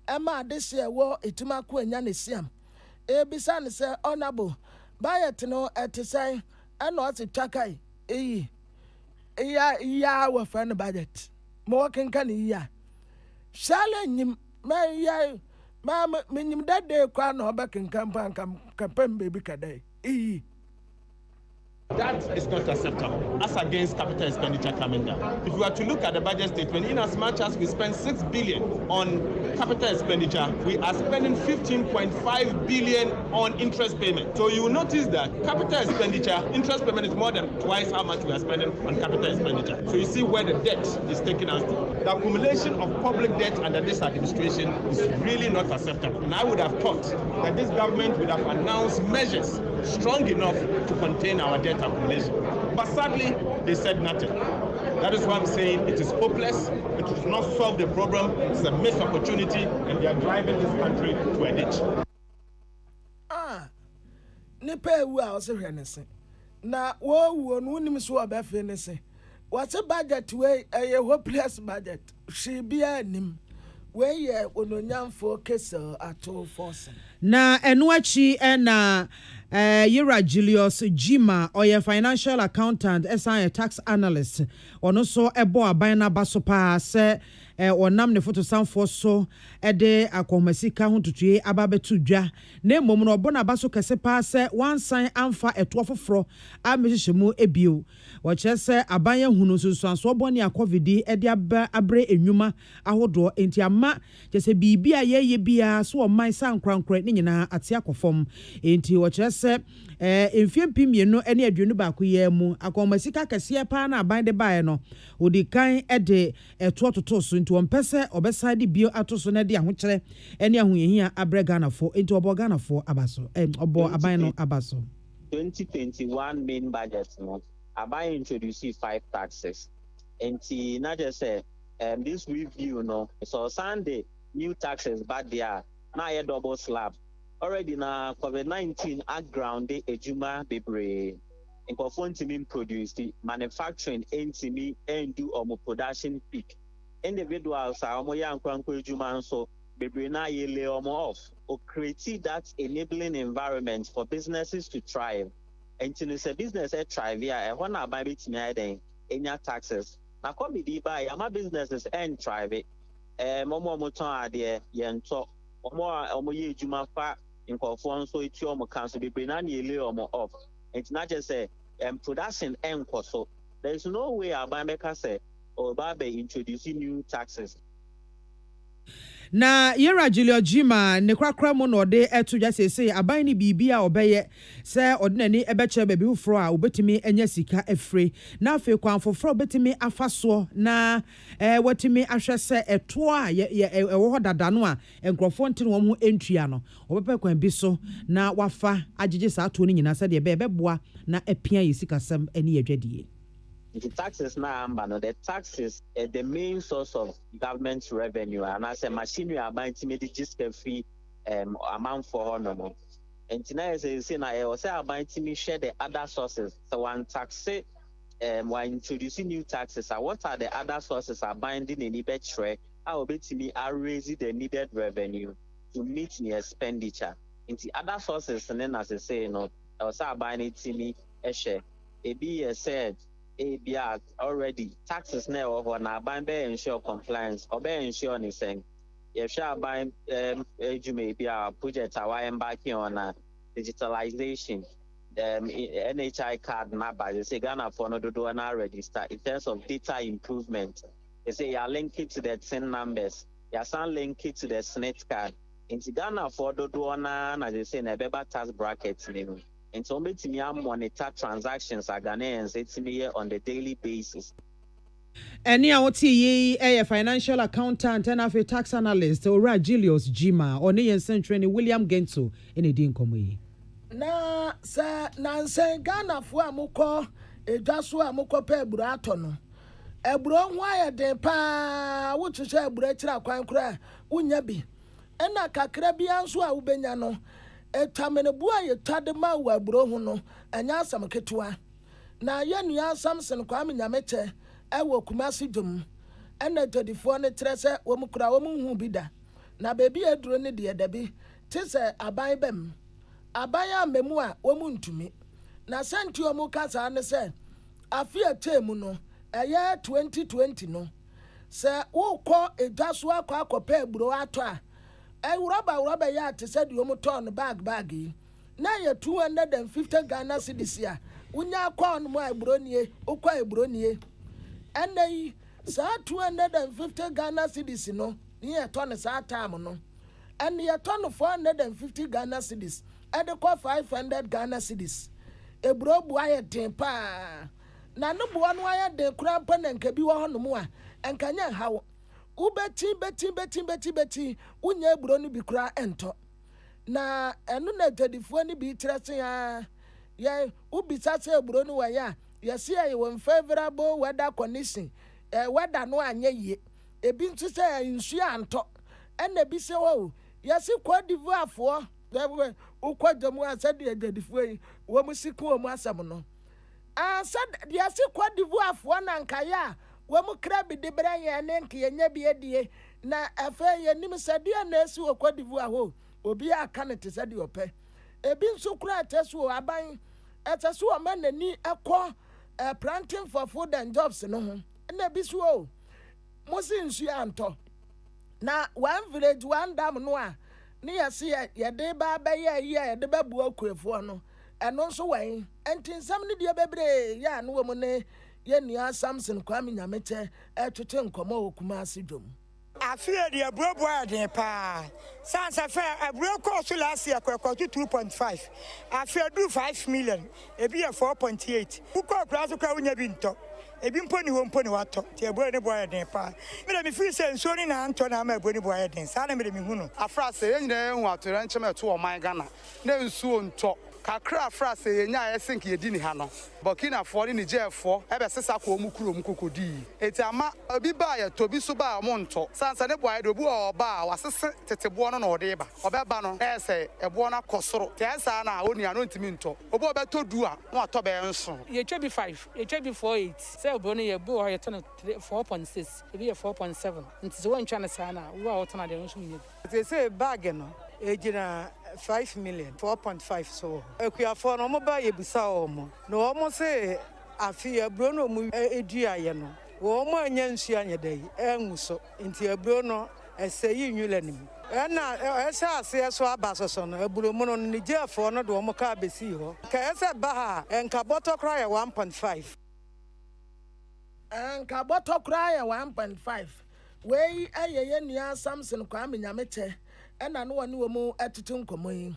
Emma this year war ituma kuenyane siam. Ebisan se honorable, bayet no etisai, and what's it takai, ya wa fan budget mo kan ya shale nyim ma ya ma minim dade kwa no ba kan campaign baby kadai That is not acceptable as against capital expenditure coming down. If we are to look at the budget statement, in as much as we spend 6 billion on capital expenditure, we are spending 15.5 billion on interest payment. So you will notice that capital expenditure, interest payment is more than twice how much we are spending on capital expenditure. So you see where the debt is taking us to. The accumulation of public debt under this administration is really not acceptable. And I would have thought that this government would have announced measures strong enough to contain our debt accumulation. But sadly, they said nothing. That is why I'm saying it is hopeless. It does not solve the problem. It's a missed opportunity, and they are driving this country to a ditch. Nipa ewu a ose hwe ne se na wo wo no nim so obefe ne se what budget we a hopeless budget she be anim we ye ononyamfo kese ato force na enu achi na Yira Julius Jima or your financial accountant a tax analyst ono so ebo aban na baso pa se onam ne photo sanfo so de akomasika ho tutue ababetu dwa na mmom no obo na baso kese pa se wansan amfa eto foforo amehihemu ebio wo kyese aban yahunu susuanso obo ne covid de abre enwuma ahodo enti ama kyese bibia ye bia so o man sankrankra ne nyina ate akofom enti wo kyese emfiempi mienu ene aduonu ba ko ye mu akomasika kese pa na aban de bae no odi kan de eto toto so nti ompese obeside bio atoso na de ahokyere ene ahoyehia abrega na fo enti obo Ghana fo abaso obo aban no abaso 2021 main budget no aban introduce 5 taxes enti na just say this review no so Sunday new taxes but there na ye double slab already na COVID-19 at ground ejuma bebre nkofo ntimi produce the manufacturing ntimi and do omo production peak individuals are omo yankranko ejuma nso bebre na ye lay omo off or create that enabling environment for businesses to thrive and to say business thrive here when na buy betimi aden enya taxes na come be buy ama businesses and thrive omo ton ade ye nto omo ye ejuma fa nkofo nso eti omo council bebre na ye lay omo off. It's not just a production and so there is no way Abameka say or Babe introducing new taxes. Na Yira Julio Jima ne kwakra mo no de eto dwa sese aban ni bibia obeye se odinani ebeche bebi ufro a obetimi enya sika efre na afi kwanfofro obetimi afaso na watimi ahwe se eto a ewo hodada no a enkrofo ntini wo mu entua no obepe kwan bi so na wafa agege sa ato ni nyina se de beboa na epia yesika sam eni adwadie. The taxes now, the taxes are the main source of government revenue, and as a machinery are buying to make the free amount for honor. And tonight, as I was saying, buying to share the other sources. So one tax, while introducing new taxes, what are the other sources are binding in the trade? How be are raising the needed revenue to meet the expenditure. In the other sources, and then as I say, I was buying it to me a share. A said. ABR already taxes now or na ban be ensure compliance or be ensure anything. If shall buy ABR project are embarking on digitalization, NHI card number, they say Ghana for no do na register in terms of data improvement. They say you are linked to the 10 numbers, you are link it to the SNET card. In Ghana for do na as they say na beba tax brackets. And so me monitor transactions are Ghanaians it's me on the daily basis. Any awoti a financial accountant and a tax analyst or Julius Jima or Nian Central William Gento in a din komu. Na sa nanse Ghana fo amukọ edwaso amukọ pe eburo atono. Eburo ho ayede pa wo twehwe eburo akira kwan kura unya bi. Ena kakra bi anso a ubenya no etamene bua ye tadema wa buro hu no anya asam ketua na ye nua Samson kwame nyameche ewo kumasi dum ena todifo ne trese wo mukura wo hu bida na bebi eduro ne de dabi tise aban bem aban amemu a wo ntumi na senti o mu kasa ne se afia temu no eye 2020 no se wo kọ edwaso akọ akọpa eburo ato a rubber ya te said you turn bag na ye 250 Ghana cedis ya unya kwa no ebronie okwa ebronie enai sa 250 Ghana cedis no ni ye turn sa time no and ye turn 450 Ghana cedis e de kwa 500 Ghana cedis ebro bua ye den pa na no bua no ya de kura mpa na nka bi wo hono mu a enkanya hawo beti unye eburo ni bikura ento na enu na tedifo ni bi trese ya ubisa se eburo ni wa ya see ye won favorable weather condition weather no anye ye ebi nso sɛ nsuo antɔ ɛna ebi sɛ wɔ yɛsi Cote d'Ivoire foɔ dɛbɛ ukɔ jamu asɛde agyadifoɔ yi wɔn mu si ko wɔn mu asɛm no asa yɛsi Cote d'Ivoire foɔ na nkaya wɔn mu kra bi de brɛ yɛn ne nkeyɛnya bi edie na afɛ yɛn nim sɛ deɛ na esi wɔ Cote d'Ivoire hɔ obi aka ne te sɛ deɛ ɔpɛ ebi nso kura ɛtɛ so wɔ aban ɛtɛ so wɔ ma n'ani ɛkɔ planting for food and jobs no ho ɛna ebi so o mo si nsuo antɔ na one village one dam no a ne yɛsi yɛde ba bɛyɛ yi a yɛde bɛbu akuafoɔ no ɛno nso wɛn ɛnti nsɛm ne deɛ bebree yɛ ano wɔ mu ne yɛ nua Samson Kwame Nyamekyɛ ɛtwetwe nkɔmɔ wɔ Kumasi dwom. Afia the abroad in pa. Sans affair, a broke course last year, 2.5. Afia do 5 million, a be a 4.8. Who called Brazuka when you've been taught? A been pony won't pony water, the boy boy in pa. But if you say, Sonny Anton, I'm a bonny boy in Salam Muno. A phrase, and then what to ranch me to my Ghana. No soon talk. Kakra phrase, nya I think ye didn't hano. Burkina for in jail for ever sesako mukuru mukudi. It's a ma a bibaya to be suba monto. Sans a boy do or bar was a tetebuana or deba. Or babano, esse, a buona cosro. Tiasana only an intiminto. Obo beto dua, what to be answer. You should be 5, you should be 4.8. Say Bonnie a boy, a ton of 4.6, it be a 4.7. It's one China sana, who are alternative. They say bargain. Ejina 5 million 4.5 so ekuafo no mo ba ye bisa omo no omo say afia bro no mu edua ye no wo mo anya nsu anya dai enwuso nti abro no eseyi nwule nim na esa ase so aba so no aburo mu no ni jefo no do mo ka besi ho ka esa ba ha enka boto kra ye 1.5 enka boto kra ye 1.5 we ayeye nua Samson Kwame Nyamekyɛ ɛna no wani wɔ mu atutu nkɔmɔ yi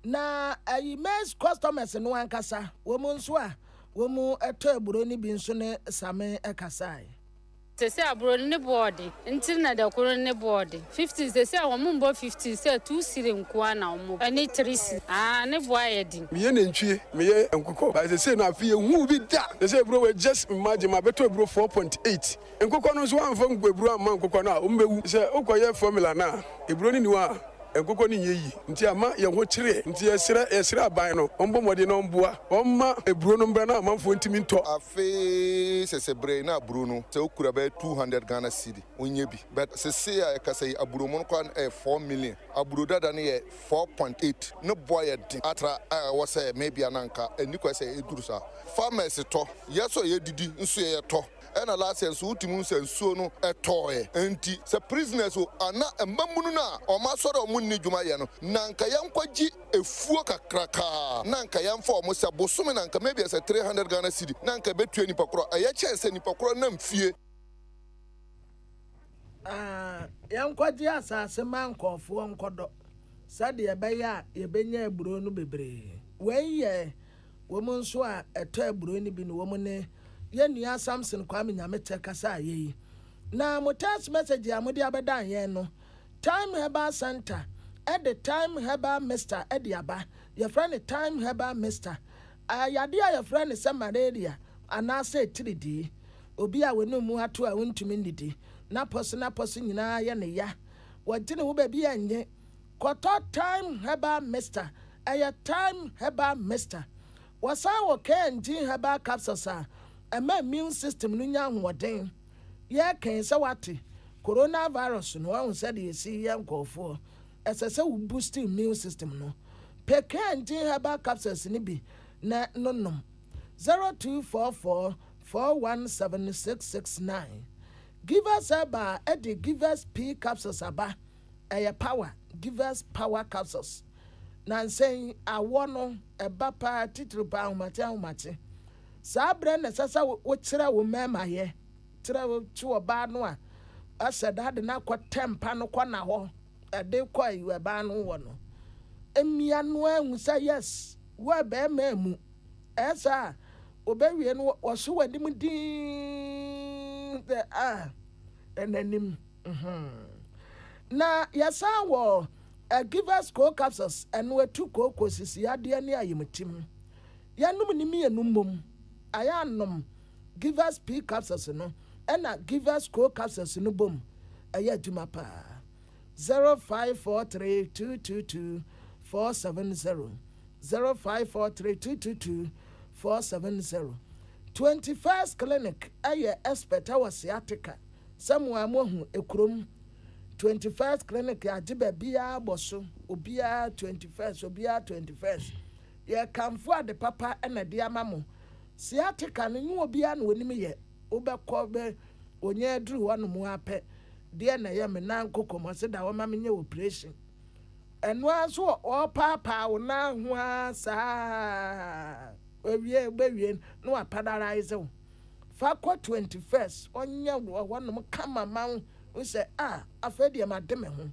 na ayi mes customers no ankasa wɔ mu nso a wɔ mu ɛtɔ aburo ni bi nso ne same ɛkasa Say abroad ne board until na da kuro ne board 50 say a wo mbo 50 say 2 siri nkoa na wo ani 3 ne boa yedi me ye nantwie me ye nkukɔ ba say na afie hu bi da say bro we just imagine ma beto bro 4.8 nkukɔ no so amfa nkubro amma nkukɔ na o mbewu say ukoye formula na ebro ni niwa enkoko ni yeyi nti ama ye ho kire nti yesere aban no ombo mode no mboa omma eburo no mbra na amanfo ntimi nto afi sesebre na aburo no se okura be 200 Ghana cedi onye bi but sese ya kasai aburo mo kwa 4 million aburo dada ne 4.8 no boy din atra wo say maybe ananka eni kwa say eduru sa farmers to yeso ye didi nso ye to ena last year so utimu nsuo no etoe enti se prisoners o ana mbamunu na o ma soro o munni dwuma ye no nanka yankwaji efuo kakraka nanka yamfa o mo se bosome nanka maybe se 300 Ghana cedi nanka betua nipa kro aye chese nipa kro na mfie yankwaji asase mankofo nkodo sade ebeya yebenya eburo no bebre weye wo mu nso a eto eburo ni bi no wo mu ne ye nua Samson Kwame Nyamekyɛ kasa ayi na mo text message amudi abedan ye no time herbal center at the time herbal mister ediaba your friend time herbal mister ayade your friend is malaria ana say 3D obi a wonu mu ato a wontumi ndidi na poso nyina ye ne ya wagine wo ba bi anye koto time herbal mister time herbal mister wasa wo KNG herbal capsules ama immune system no nya hoden ye kan se wate coronavirus no won said ye see yan nkofo esese wo boost immune system no PKNG herbal capsules ni bi na nonom 0244 4176669 give us aba edi give us P capsules aba power give us power capsules na saying awo no eba pa titru pa humate Sabre na sasa wo kire wo mema ye kire wo tu oba no a aseda de na kwatempa no kwa na ho ade kwa iwe ba no wo no emia no ahu sa yes wo be mamu esa obewie no wo so wadim din the enanim na yasa wo give us co capsules and we two co sisi ade ani ayemutim yanum ni mi enum ayanom give us P capsules no ena give us co capsules no bom ɛyɛ adwuma paa 0543222470 0543222470 21st clinic ɛyɛ expert ɛwɔ sciatica sɛmoa mohu ekurom 21st clinic agye baabiara bɔ so obiara 21st yɛ kamfo ade papa ɛna de ama mo sciatica no nye obiara na onim yɛ wobɛkɔ bɛ onye aduru hɔ no mu apɛ deɛ na yɛ me nan kokomo se da wɔma me nye operation ɛno aso ɔpaapaa wo nan ho asa bewie no wapadarize wo fa kɔ 21st ɔnyɛ hɔ no kama man wo sɛ afɛ deɛ made me ho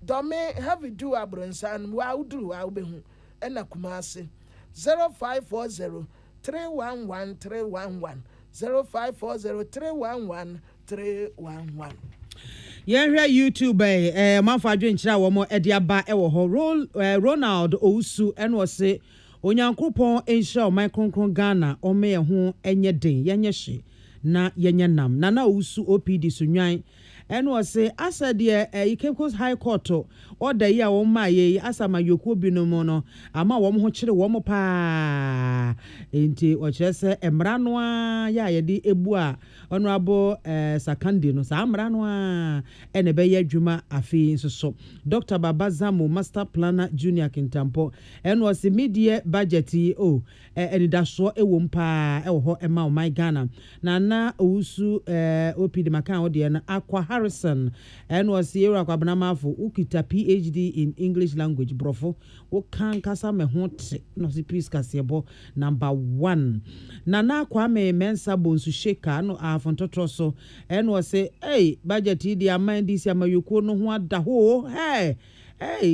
dɔme have do abronsan wa uduru wa obehu ɛna kumase 0540 311 0540 311 311 yɛnhwɛ YouTube manfo adwenkyerɛ a wɔn de aba wɔ hɔ Ronald Owusu ɛna ɔse onyankopɔn nhyira ɔman kronkron Ghana ɔma yɛn ho ɛnyɛ den yɛnyɛ hye na yɛnyɛ nam Nana Owusu OPD sunwan ɛna ɔse asa deɛ Cape Coast High Court order yi a wɔn ma yɛ asa ma yokuo binom no ama wɔn ho kyerɛ wɔn paa enti ɔkyerɛ sɛ mmara no a yɛde ebu a honorable Sakandi no saa mmara no a ɛna bɛyɛ adwuma afei nso so Dr. Baba Zamo Master Planner Junior Kintampo ɛna ɔse media budget yi ɛnidasoɔ ɛwɔ mpa ɛwɔ hɔ ɛma ɔman Ghana Nana Owusu OPD makan ɔdeɛ no Akwa Harrison ɛna ɔse yɛwura akwabenamafo ukita PhD in English language brofo wokan kasa me ho te no se peace kasebo number 1 Nana Kwame Mensa Bonsu Sheka no afontotro so ɛna ɔse budget yi di aman di si amayoko no ho ada ho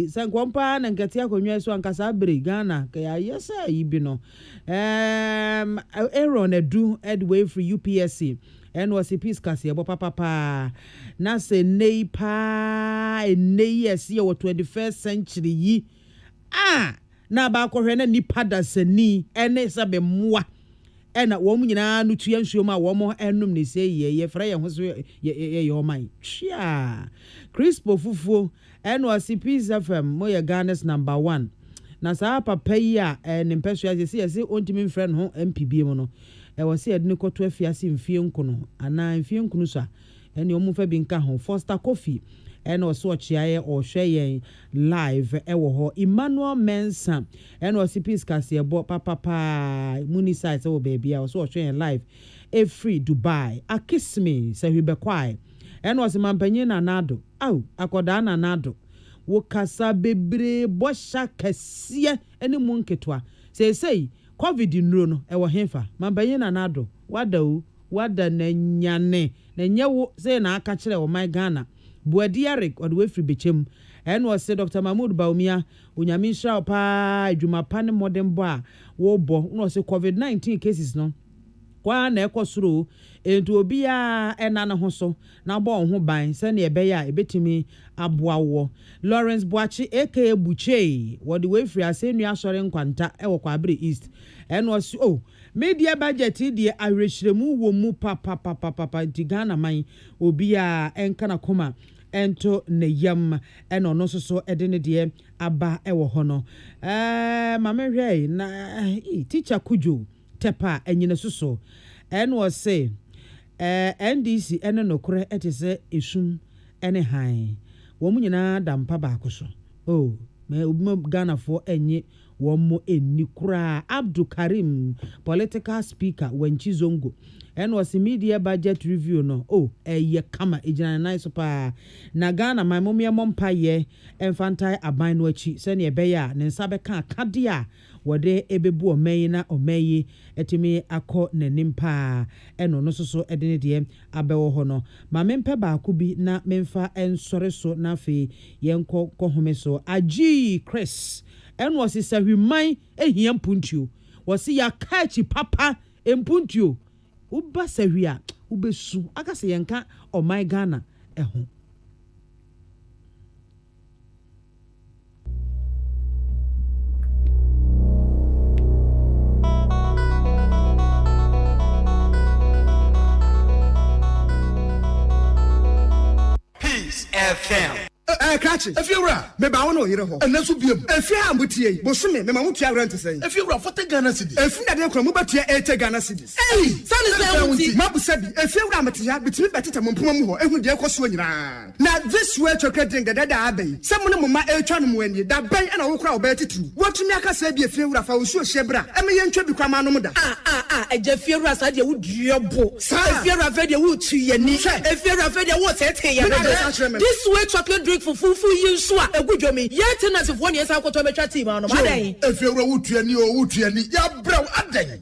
sankwampa na nkete akonwa so ankasa bere Ghana kaya yesa yi bi no Aaron Edu Edway free UPSC and was a peace cassia papa na se nei pa yes ye 21st century yi na ba ko hwe na nipa da sani ene sabe moa ena wo mu nyina no tua nsuo ma wo mo enum ne se ye fra ye ho so ye o man twa Crispo fufuo ene was peace FM mo ye Ghana's number 1 na sa papa yi a ne mpesua se ontimi mfrɛ no ho MPB mu no was said Nicoto Fiasi in Fiancono, and nine Fiancunusa, and your move being Cajon, Foster Coffee, and also Chia or Shay live, Ewo, Emmanuel Mensa, and was a piece cassia, bought papa, Mooney sides, oh baby, I was watching live, a free Dubai, a kiss me, say we be quiet, and was a mampanyin anado, Akodana nado, Wokasa bebre, Bosha Cassia, any monketwa, say, COVID nro no e wo henfa mambaye na nado wada na nyane na nyewo say na aka kire wo my Ghana buadi Eric odwe free bechem en wo say Dr. Mahmoud Baumia onyame nhira pa adwuma pa ne modern bo a wo bo no say COVID-19 cases no kwa na ekosoro entu obi a ena na ho so na bo ho ban se na ebe ya ebetimi aboawo Lawrence Boachi aka Buche wo de we free asenu asore nkwanta e wo kwa Abre East en was media budget die ahwehiremu wo mu papa digana man obi a enka na koma ento ne yam eno no so ede ne de aba e wo ho no mamehwe na teacher kujo tepa enyine soso en was say NDC ene nokore etese esum ene han wo mu nyina dampa ba ko so me obi Ghana for enye wo mo eni kura Abdul Karim political speaker Wenchi Zongo en was media budget review no eye kama ejina nice pa na Ghana my mom ye mompa ye emfantai aban no achi se ne ebeya ne nsa beka akade a wode ebebu omeyi na omeyi etimi akọ nanim pa eno no so edene de abewo ho no ma mempe ba akubi na memfa ensore so na fe yenko kohome so agi Chris en was sahwiman ehia mpuntio wasi ya kachi papa empuntio uba sahwia ubesu akase yenka o my Ghana eho Ekachi. If you're right, maybe I want to hear her. And that's what be if you are with you, Bosumi, me want to rent to say. If you're right, 40 Ghana cedis. If you are from Mubati, 80 Ghana cedis. Hey, Sandy, Mabu said, if you are Matia, between Betty Mumpumo, and with the Coswina. Now, this way to drink the dead abbey. Someone of my Elchan when you that bay and I will crowd better too. What to make us say be a few of our Shebra, and me and Chubby Kramanoda. A Jeffy Rasa, you would jumbo. If you're afraid you would see your knee, if you're afraid you won't say, this way chocolate drink for full you swap a good journey. Yet, as if 1 year I could have a team on my day. If you're a Wootry or Wootry, ya brown a day.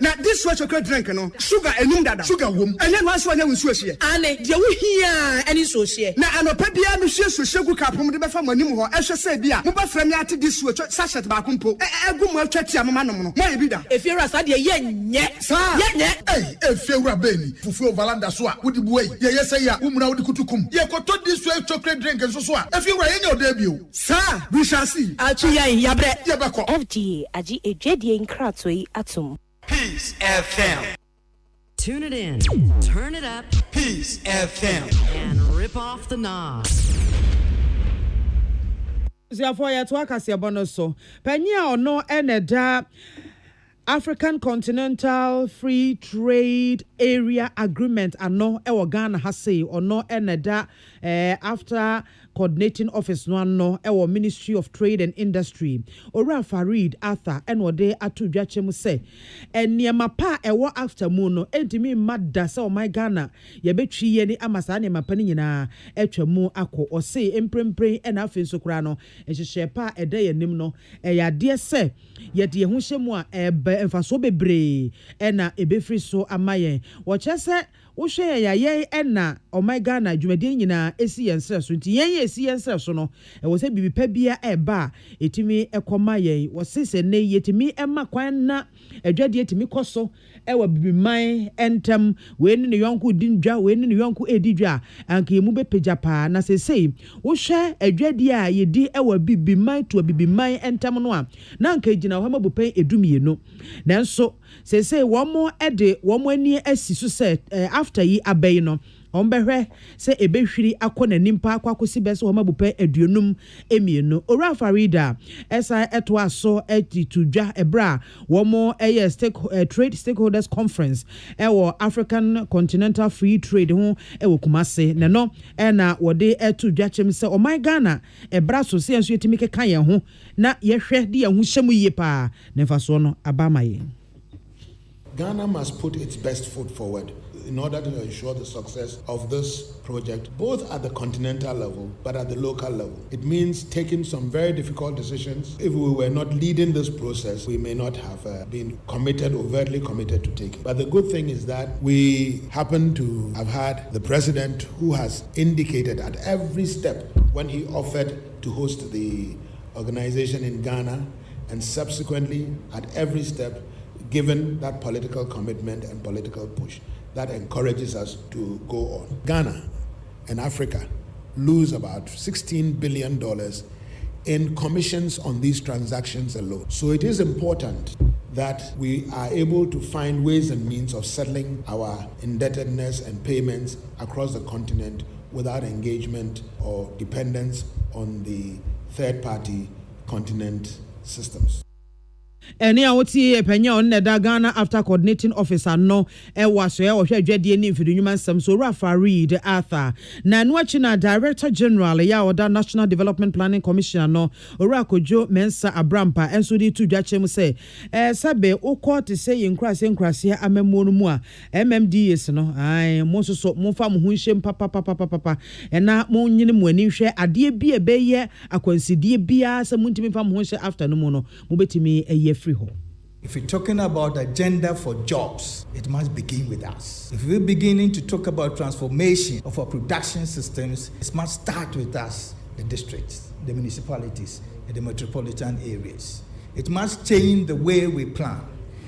Now, this way chocolate drink, no sugar and Nunda, sugar woman, and then once one was Swiss. And you hear any associate. Now, I'm a Pabia, Monsieur Sugar Cap from the family, or as I said, yeah, Muba Fremiati, this switch, such at Bakumpo, a good more chatty, maybe that. If you're a Sadia, yet, sir, yet, if you're a baby, Fufu Valanda Swat, would you wait? Yes, I am, woman out the Kutukum. You could talk this way chocolate drink and so swat. If you were in your debut, sir, we shall see. FGA, Aji, a Jedi in Kratsui, Atum. Peace FM. Tune it in, turn it up, Peace FM, and rip off the knob. Ziafoya to akasi abono so. Penya ono eneda African Continental Free Trade Area Agreement ano ewo Ghana ha say ono eneda after coordinating office no ano ewo Ministry of Trade and Industry. Ora Farid Arthur enwode atu dwachem say eniema pa ewo after mu no entimi madda say o my Ghana ye betwi ye ni amasa eniema pa ni nyina etwa mu akọ o say emprempren ena afi so kura no ehye pa eda yanim no eyade se ye de ho hyemu a emfaso bebre ena ebefri so amayen wo chese wo hwe ya ye ena o my Ghana dwumade nyina esi yense so nti yen esi yense so no wo se bibipa bia eba etimi ekoma yen wo sese ne yetimi ema kwan na adwade etimi koso ewa bibiman entem we ni yonku dindwa we ni yonku edidwa anka emu bepeja pa na sese wo hwe adwade a yedi ewa bibiman to bibiman entem no a na anka gina ho mabupan edumie no nanso sese wo mo ede wo mo ani asisu se after yi abai no ombehwe se ebehwiri akona nimpa akwakosi bese wo mabupa aduonum emienu Ora Farida esa eto aso etitudwa ebra wo mo trade stakeholders conference ewo African Continental Free Trade ho ewo Kumase ne no na wode etudwa chem se o my Ghana ebra so se enso etimi keka ye ho na yehwe de ye ho hyemu yie pa ne faso no abamaye. Ghana must put its best foot forward in order to ensure the success of this project, both at the continental level but at the local level. It means taking some very difficult decisions. If we were not leading this process, we may not have been overtly committed to take it. But the good thing is that we happen to have had the president who has indicated at every step when he offered to host the organization in Ghana, and subsequently at every step given that political commitment and political push that encourages us to go on. Ghana and Africa lose about $16 billion in commissions on these transactions alone. So it is important that we are able to find ways and means of settling our indebtedness and payments across the continent without engagement or dependence on the third-party continent systems. Eni awoti penya on da Ghana after coordinating officer no was so hwe adwade ni mfidu nyuma nsam so Ora Farid Arthur na nwachi na director general ya oda National Development Planning Commission no Ora Kojo Mensa Abrampa enso di tu dwachem se sabe ukọ say yenkrase amemo no mu a MMDS no ai mo so mo fa mo ho nhyem papa na mo nyine mo ani hwe ade bi ebeye akwansidie bia se mo ntimi fa mo ho nhyem after no mo no mo betimi If we're talking about agenda for jobs, it must begin with us. If we're beginning to talk about transformation of our production systems, it must start with us, the districts, the municipalities, and the metropolitan areas. It must change the way we plan.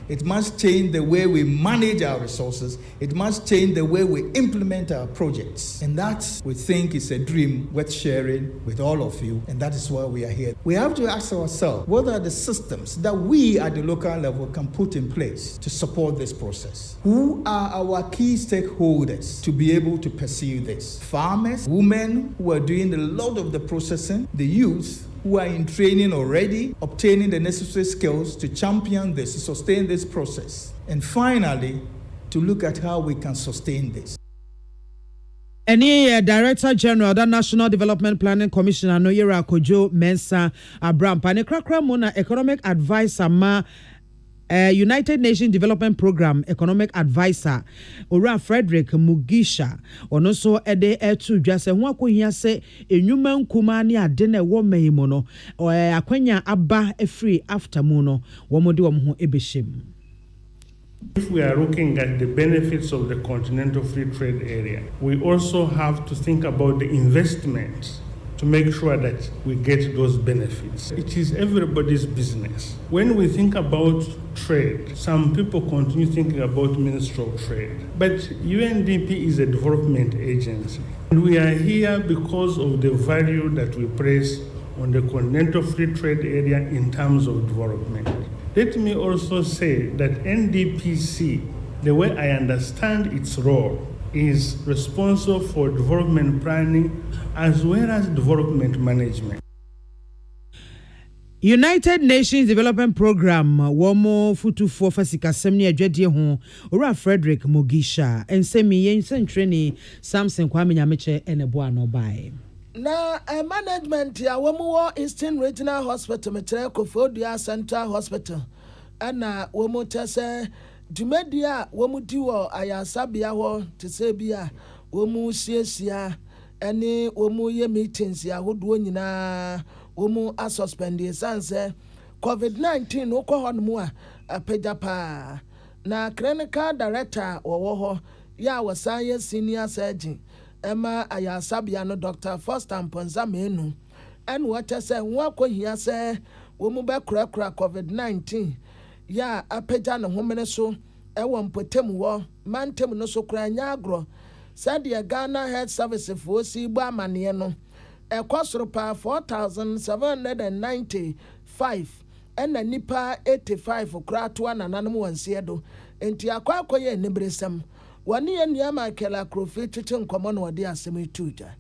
It must change the way we manage our resources. It must change the way we implement our projects. And that, we think, is a dream worth sharing with all of you. And that is why we are here. We have to ask ourselves, what are the systems that we at the local level can put in place to support this process? Who are our key stakeholders to be able to pursue this? Farmers, women who are doing a lot of the processing, the youth who are in training already, obtaining the necessary skills to champion this, to sustain this process. And finally, to look at how we can sustain this. Any Director General, the National Development Planning Commissioner, Noyera Kojo Mensa Abraham, Panekrakra Mona Economic Advisor Ma. United Nations Development Program Economic Advisor Ora Frederick Mugisha ono so ede etu dwase ho akohia se enwuma nkuma ne ade na wo mayimo no akwanya aba efree after mu no wo mode wo ho ebeshem. If we are looking at the benefits of the continental free trade area, we also have to think about the investments to make sure that we get those benefits. It is everybody's business. When we think about trade, some people continue thinking about Ministry of Trade. But UNDP is a development agency. And we are here because of the value that we place on the continental free trade area in terms of development. Let me also say that NDPC, the way I understand its role, is responsible for development planning as well as development management. United Nations Development Program womo futu for fasika semni adwade ho Ora Frederick Mugisha ensemi yen sentreni Samson Kwame Nyameche enebo anobai. Na management ya womo Eastern Regional Hospital metre Kofodia Central Hospital ana womo tese Dumedia womu diwo ayasabia ho tesebia womu siesia ene womu ye meetings ya hodo nyina womu asuspend sanse COVID-19 okọ ho no a apagya pa na clinical director wo ho ya wasan senior surgeon ema ayasabia no Dr. Foster Mponza Menu en wacha se ho akohia se womu be kura COVID-19 ya apagya ne homene so ewo mpotem wo mantem no so kura nya agro sadia Ghana Health Service for si gba amane no ekosoro pa 4795 ena nipa 85 kura to ananan mu wanse do enti akwakoye nibresem wani enuama kela krofi tete nkomo no de asem etuja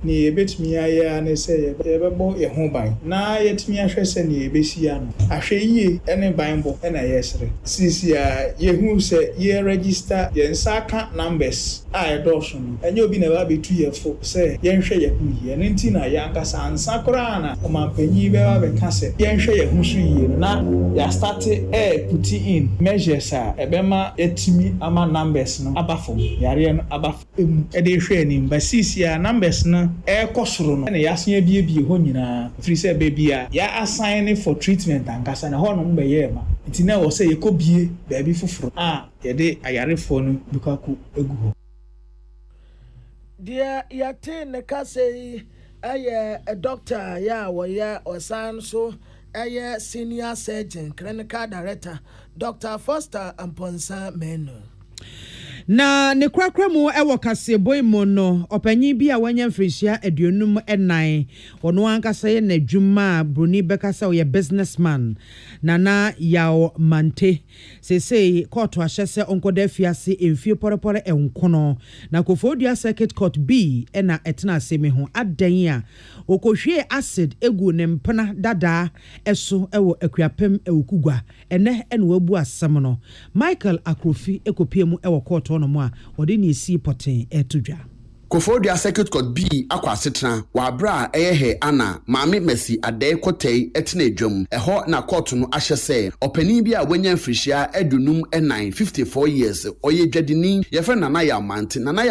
ni ebetumi aya na se yebebo ye ho ban na yetumi ahwe se ni ebesia no ahwe yie ene ban bo na yesre sisi a yehu se ye register ye nsaka numbers a edoso no enye obi na ba betu ye fo se ye nhwe ye hu yie ne nti na ya nkasa ansa kora na o mampanyi be ba be ka se ye nhwe ye hu so yie na ya start put in measures a ebema etumi ama numbers no abafo yare no abafo emu e de hwe ni mbasisi a numbers no kosoro no na yasen biebie ho nyina free say baby a ya assign for treatment ankasa na ho no mbe ye ma nti na wo say yekobie baabi foforo a ye de ayarefo no bukako egu ho dia yate ne kase aye a doctor ya wo ya osan so aye senior surgeon clinical director Dr. Foster Mponza Menu. Na ne kwakra mu ewo kaseboy mu no opanyin bi a wanya mfrishia aduonum enan ono ankasa ye na dwuma broni bekasa o ye businessman nana yaw mante sesei court ahye onkoda fiase emfie porepore enkono na Kofodia Circuit Court B na etena asemi ho adan a okohwie acid egu ne mpena dada eso ewo akuapem ewukugwa ene wabu asem no Michael Akrofi ekopie mu ewo court no mo a odi ni si poten etudwa Kofodia Circuit Court B akwasetena wa bra eyehe ana maame Messi adai kotei etena edwam eho na court no ahye se opani bi a wanya mfrishia adunum enan 54 years oye dwadini yefe nana ya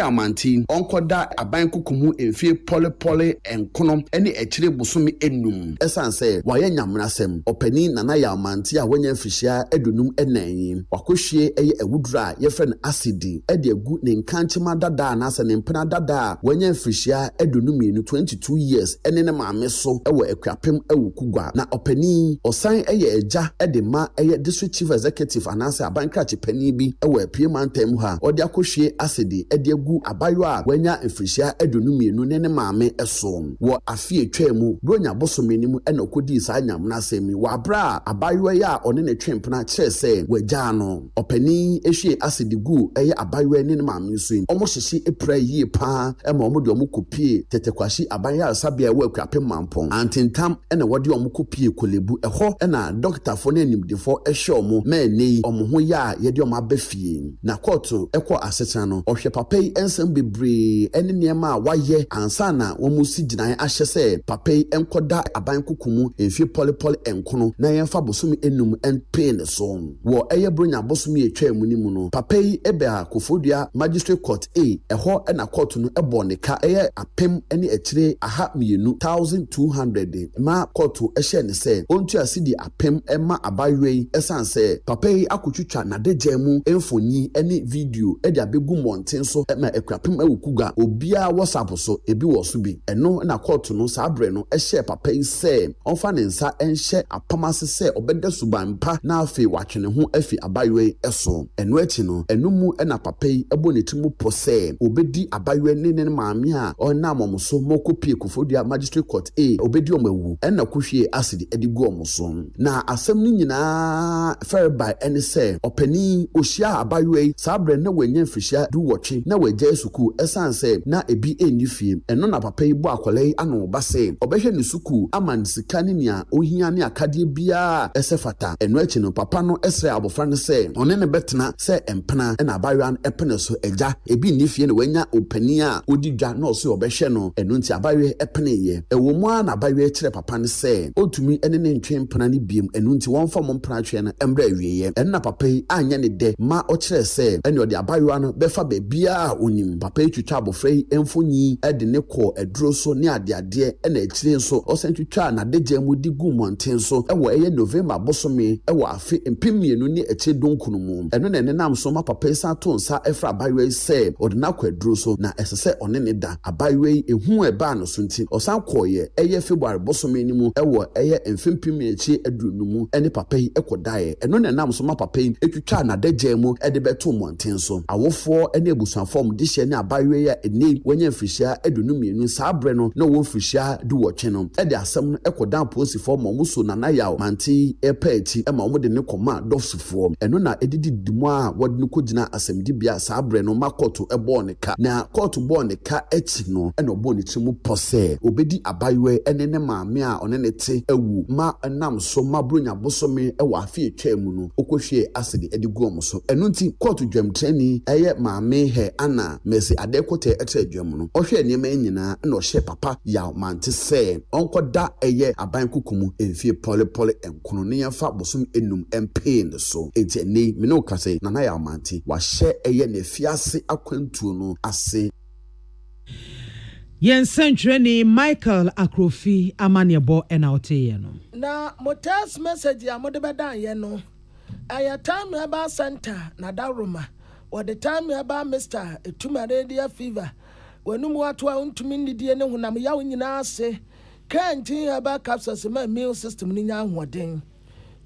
amanti onkoda aban kokumu emfie pole enkono ene ekire busumi enum esanse waye nyamnasem opani nana ya amanti a wanya mfrishia adunum enan wakohwie eye ewudura yefe na acid ede agu ne nkanchima dada na ase ne mpena dada da wanya mfirihia adunu mienu 22 years ene ne maame so ewo akuapem ewo kugwa na opani osan eye eja ede ma eye district chief executive ananse abankrachi pani bi ewo apiemantam ha ode akohwe asedi ede agu abayo a wanya mfirihia adunu mienu ne maame eso wo afie twemu bronya bosomenim ena okodi sa nyamna semi wa bra abayo ya one ne twempena kire se wagya no opani ehwe asedi gu eye abayo ne maame so omo hyehye epra yie pa ema omo de omo kopie tetekwashi abayo asabia wo akuapem mampon antintam ena wode omo kopie kolebu eho ena doctor fo na animdefo ehwe omo ma nei omo ho ya ye de omo abafie na court ekọ asetena no ohwe papai ensem bebre ene niema waye ansa na womu si ginan ahye se papai enkoda aban kokumu enfie polypoly enkono na yemfa bosomi enum enpain so wo eye bronya bosomi etwa mu ni mu no papai ebe akofodua magistrate court eho ena court no ebo ne ka eye apem ene ekire aha mienu 1200 ma court ehye ne se ontu asidi apem ema abaywe esanse papai akotwitwa na dejemu emfonyi ene video ede abegu monten so ema ekwapem awukuga obia WhatsApp so ebi wo so bi eno na court no sabre no ehye papai se onfa ne nsa enhye apamase se obeda subampa na afi watwene ho afi abaywe eso eno echi no enumu ena papai ebo netimu pose obedi abaywe ne maame a ona momoso mokopie kofodua magistrate court obedi omawu ena kuhwie asidi edigu omoso na asem ni nyina fair by ene se opani ohia abaywe sabre na wanya mfihia du wotwe na wagya suku esanse na ebi enifie eno na papai bo akolei ano base obehwe ni suku aman sika ni nia ohia ne akade bia esefata eno echi no papa no esre abofra ne se one ne betena se empena na abaywe an epene so eja ebi nifie ne wanya opani a odidwa na oso obehwe no eno nti abaywe epene ye ewo mu a na abaywe kire papa ne se otumi ene ne ntwe mpena ne biem eno nti wonfa mo mpena twe na embra awieye eno na papai anya ne de ma o kire se ene ode abaywe no befa bebia onim papai twitwa abofra yi emfonyi ede ne ko eduro so ne ade ena ekire nso osentwitwa na deje mu di gu monten so ewo eye November bosome ewo afi empemienu ne ekire donkunu mu eno na ene nam so ma papai sa to nsa efra abaywe se ode na ko eduro so na esese one ne da abaywe ehu eba no so nti osan koye eye February bosome ni mu ewo eye empempemi echi adunu mu ene papai ekodae eno na nam so ma papai etwitwa na deje mu ede beto monten so awofo ene ebusuafom de hye ne abaywe ya eni wanya mfirihia adunu mienu sabre no na wo mfirihia du wotwe no ede asem no ekodan posifo mo muso na na yaw manti epaati ema wo de ne koma dofsufo eno na edidi dimu a wode ne kogina asemdi bia sabre no makoto ebo ne ka na court bo ne ka echi no ena obo ne trimu pose obedi abaywe ene ne maame a one ne te awu ma nam so mabronya bosome ewo afi etwa mu no okohwie asedi edigu omoso eno nti court dwamtrani eye maame he ana mesi adekote etra dwam no ohwe niema nyina na ohye papa ya mante se onkoda eye aban kukumu enfie polypoly enkono ne yemfa bosom enum empin so enti nei me no kase na ya mante wahye eye ne fiase akwantuo no ase yen century Michael Akrofi amaniebo enaote no na motas message ya modebedan ye no aya time aba center na daruma or the time aba Mr. Etumaradia fever wenum watu a untumi ndidie ne honam yawo nyina ase kantin aba capsules ma meal system ni nya ahoden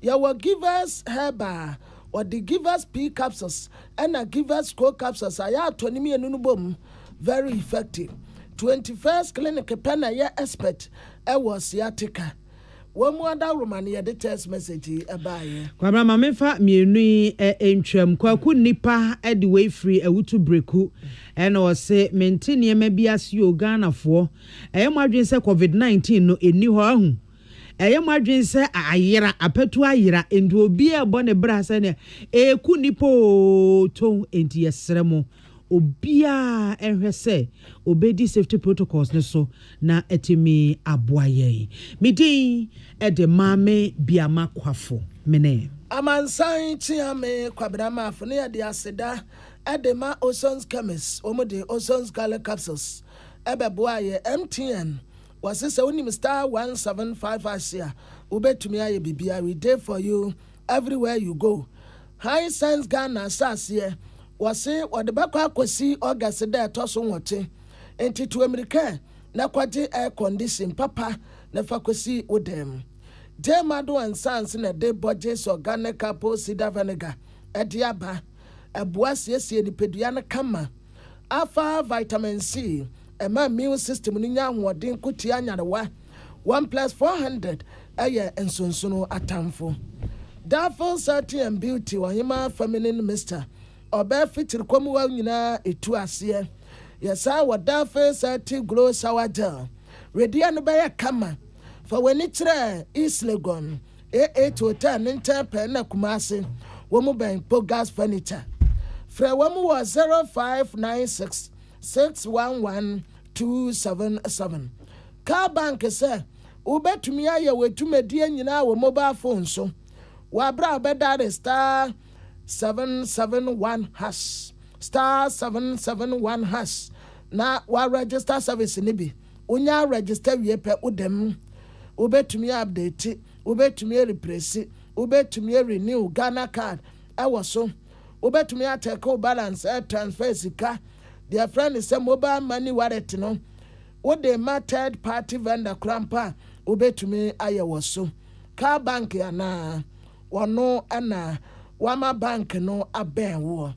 ya will give us herba or the give us P capsules and give us co capsules aya atonimi enu bom very effective 21st clinic pena ya expert was sciatica Womu ada Roman ya the test message abaye. Kwa mama mefa mienu entwam kwaku nipa ede way free awutu breku ena o se maintain ye mabias yo Ghana mo adwen se COVID-19 no eni ho ahu mo adwen se ayira apetu ayira endu obi e bo ne bra se ne eku nipo to enti yesremo obia ehwese obedi safety protocols ne so na etimi aboaye midin ede mame biama kwafo mene amansan chiame kwabrama afo ne de aseda ede ma Ozon's chemist omode Ozon's gala capsules ebeboaye MTN wasese onim star 175 asia ubetumi aye bibia we dey for you everywhere you go high sense Ghana sase wase wode bakwa akosi August day to so wote enti to America na kwaje air condition papa na fakosi wodem Demado and Sons na de budgets organic apple cider vinegar ediaba abuasiesie nipeduana kama afa vitamin C ema immune system ni nya hoɔden kutia nyarewa 1+400 ɛyɛ nsonsono atamfo Dafel Sati and Beauty wahima feminine mister ɔbɛ fitiri kwamuwa nyinaa etu aseɛ yɛsa wɔ Dafel Sati glow shower gel redia no bɛyɛ kama fa wani kyerɛ East Legon A8 hotel ne nkyɛn pɛ na Kumasi wɔn bɛn po gas furniture frɛ wɔn wɔ 0596 611 277 car bank sɛ wobɛtumi ayɛ w'adwumadie nyinaa wɔ mobile phone so wabra bɛdare star 771 hash star 771 hash na wa register service ne bi wonya register wie pɛ wodam wobɛtumi update wobɛtumi replace wobɛtumi renew Ghana card ɛwɔ so wobɛtumi atake balance transfer sika their friend is a mobile money wallet no wode ma third party vendor krampa wobɛtumi ayɛ wɔ so car bank ana wɔno ana wama bank no abɛn wo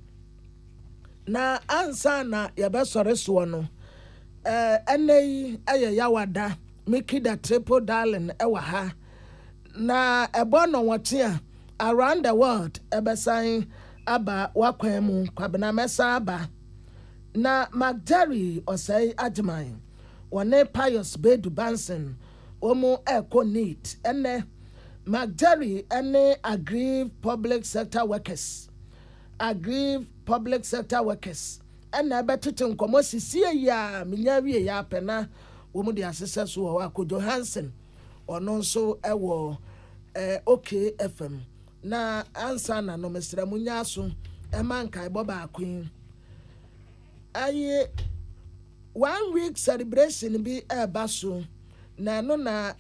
na ansa na yɛbɛsɔre soɔ no ɛnɛ yi ayɛ yawada Mickey the triple darling ɛwɔ ha na ɛbɔ no wɔte a around the world ɛbɛsan aba wakwan mu kwabena mɛsa aba na McJerry ɔsɛe agyeman wɔne Pius Bedu Banson wɔn ɛkɔ neat ɛnɛ McJerry ɛne aggrieved public sector workers ɛna ɛbɛtete nkɔmɔ sisie yi a menya wie ya apɛna wɔn de asesɛ so wɔ Akɔ Johansen ɔno nso ɛwɔ OK FM na ansa na no mesra munya so ɛma nkae bɔ baako yi aye 1 week celebration bi ɛba so na no na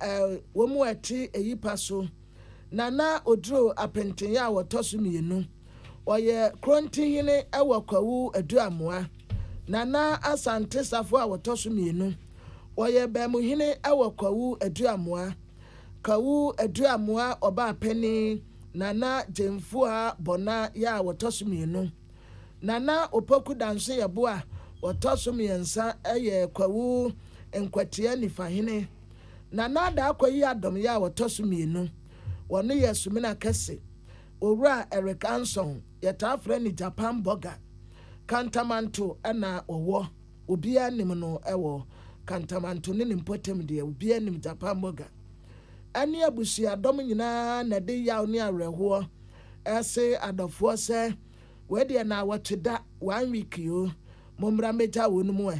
wɔn mu ɛte eyipa so na oduro apentenya a wɔtɔ so mmienu ɔyɛ krontihene ɛwɔ Kwawu Aduamoa na asante safo a wɔtɔ so mmienu ɔyɛ bɛmuhene ɛwɔ Kwawu Aduamoa ɔba apɛni Nana Jemfua Bona ya wɔtɔ so mmienu Nana Opoku Danso yɛbo a wɔtɔ so mmiɛnsa ɛyɛ Kwawu Nkwatia Nifahene Nana da akɔyi adɔm ya wɔtɔ so mmienu wɔno yɛ Sumina Kɛse Owura Eric Anson yɛtaa frɛ ne Japan Burger Kantamanto ɛna ɔwɔ obia nim no ɛwɔ Kantamanto ne nimpotem deɛ obia nim Japan Burger ani abusua dɔm nyinaa na de yaw ne awerɛhoɔ ɛse adɔfoɔ sɛ wɔde na wɔte da 1 week yo mommra meja wɔn mu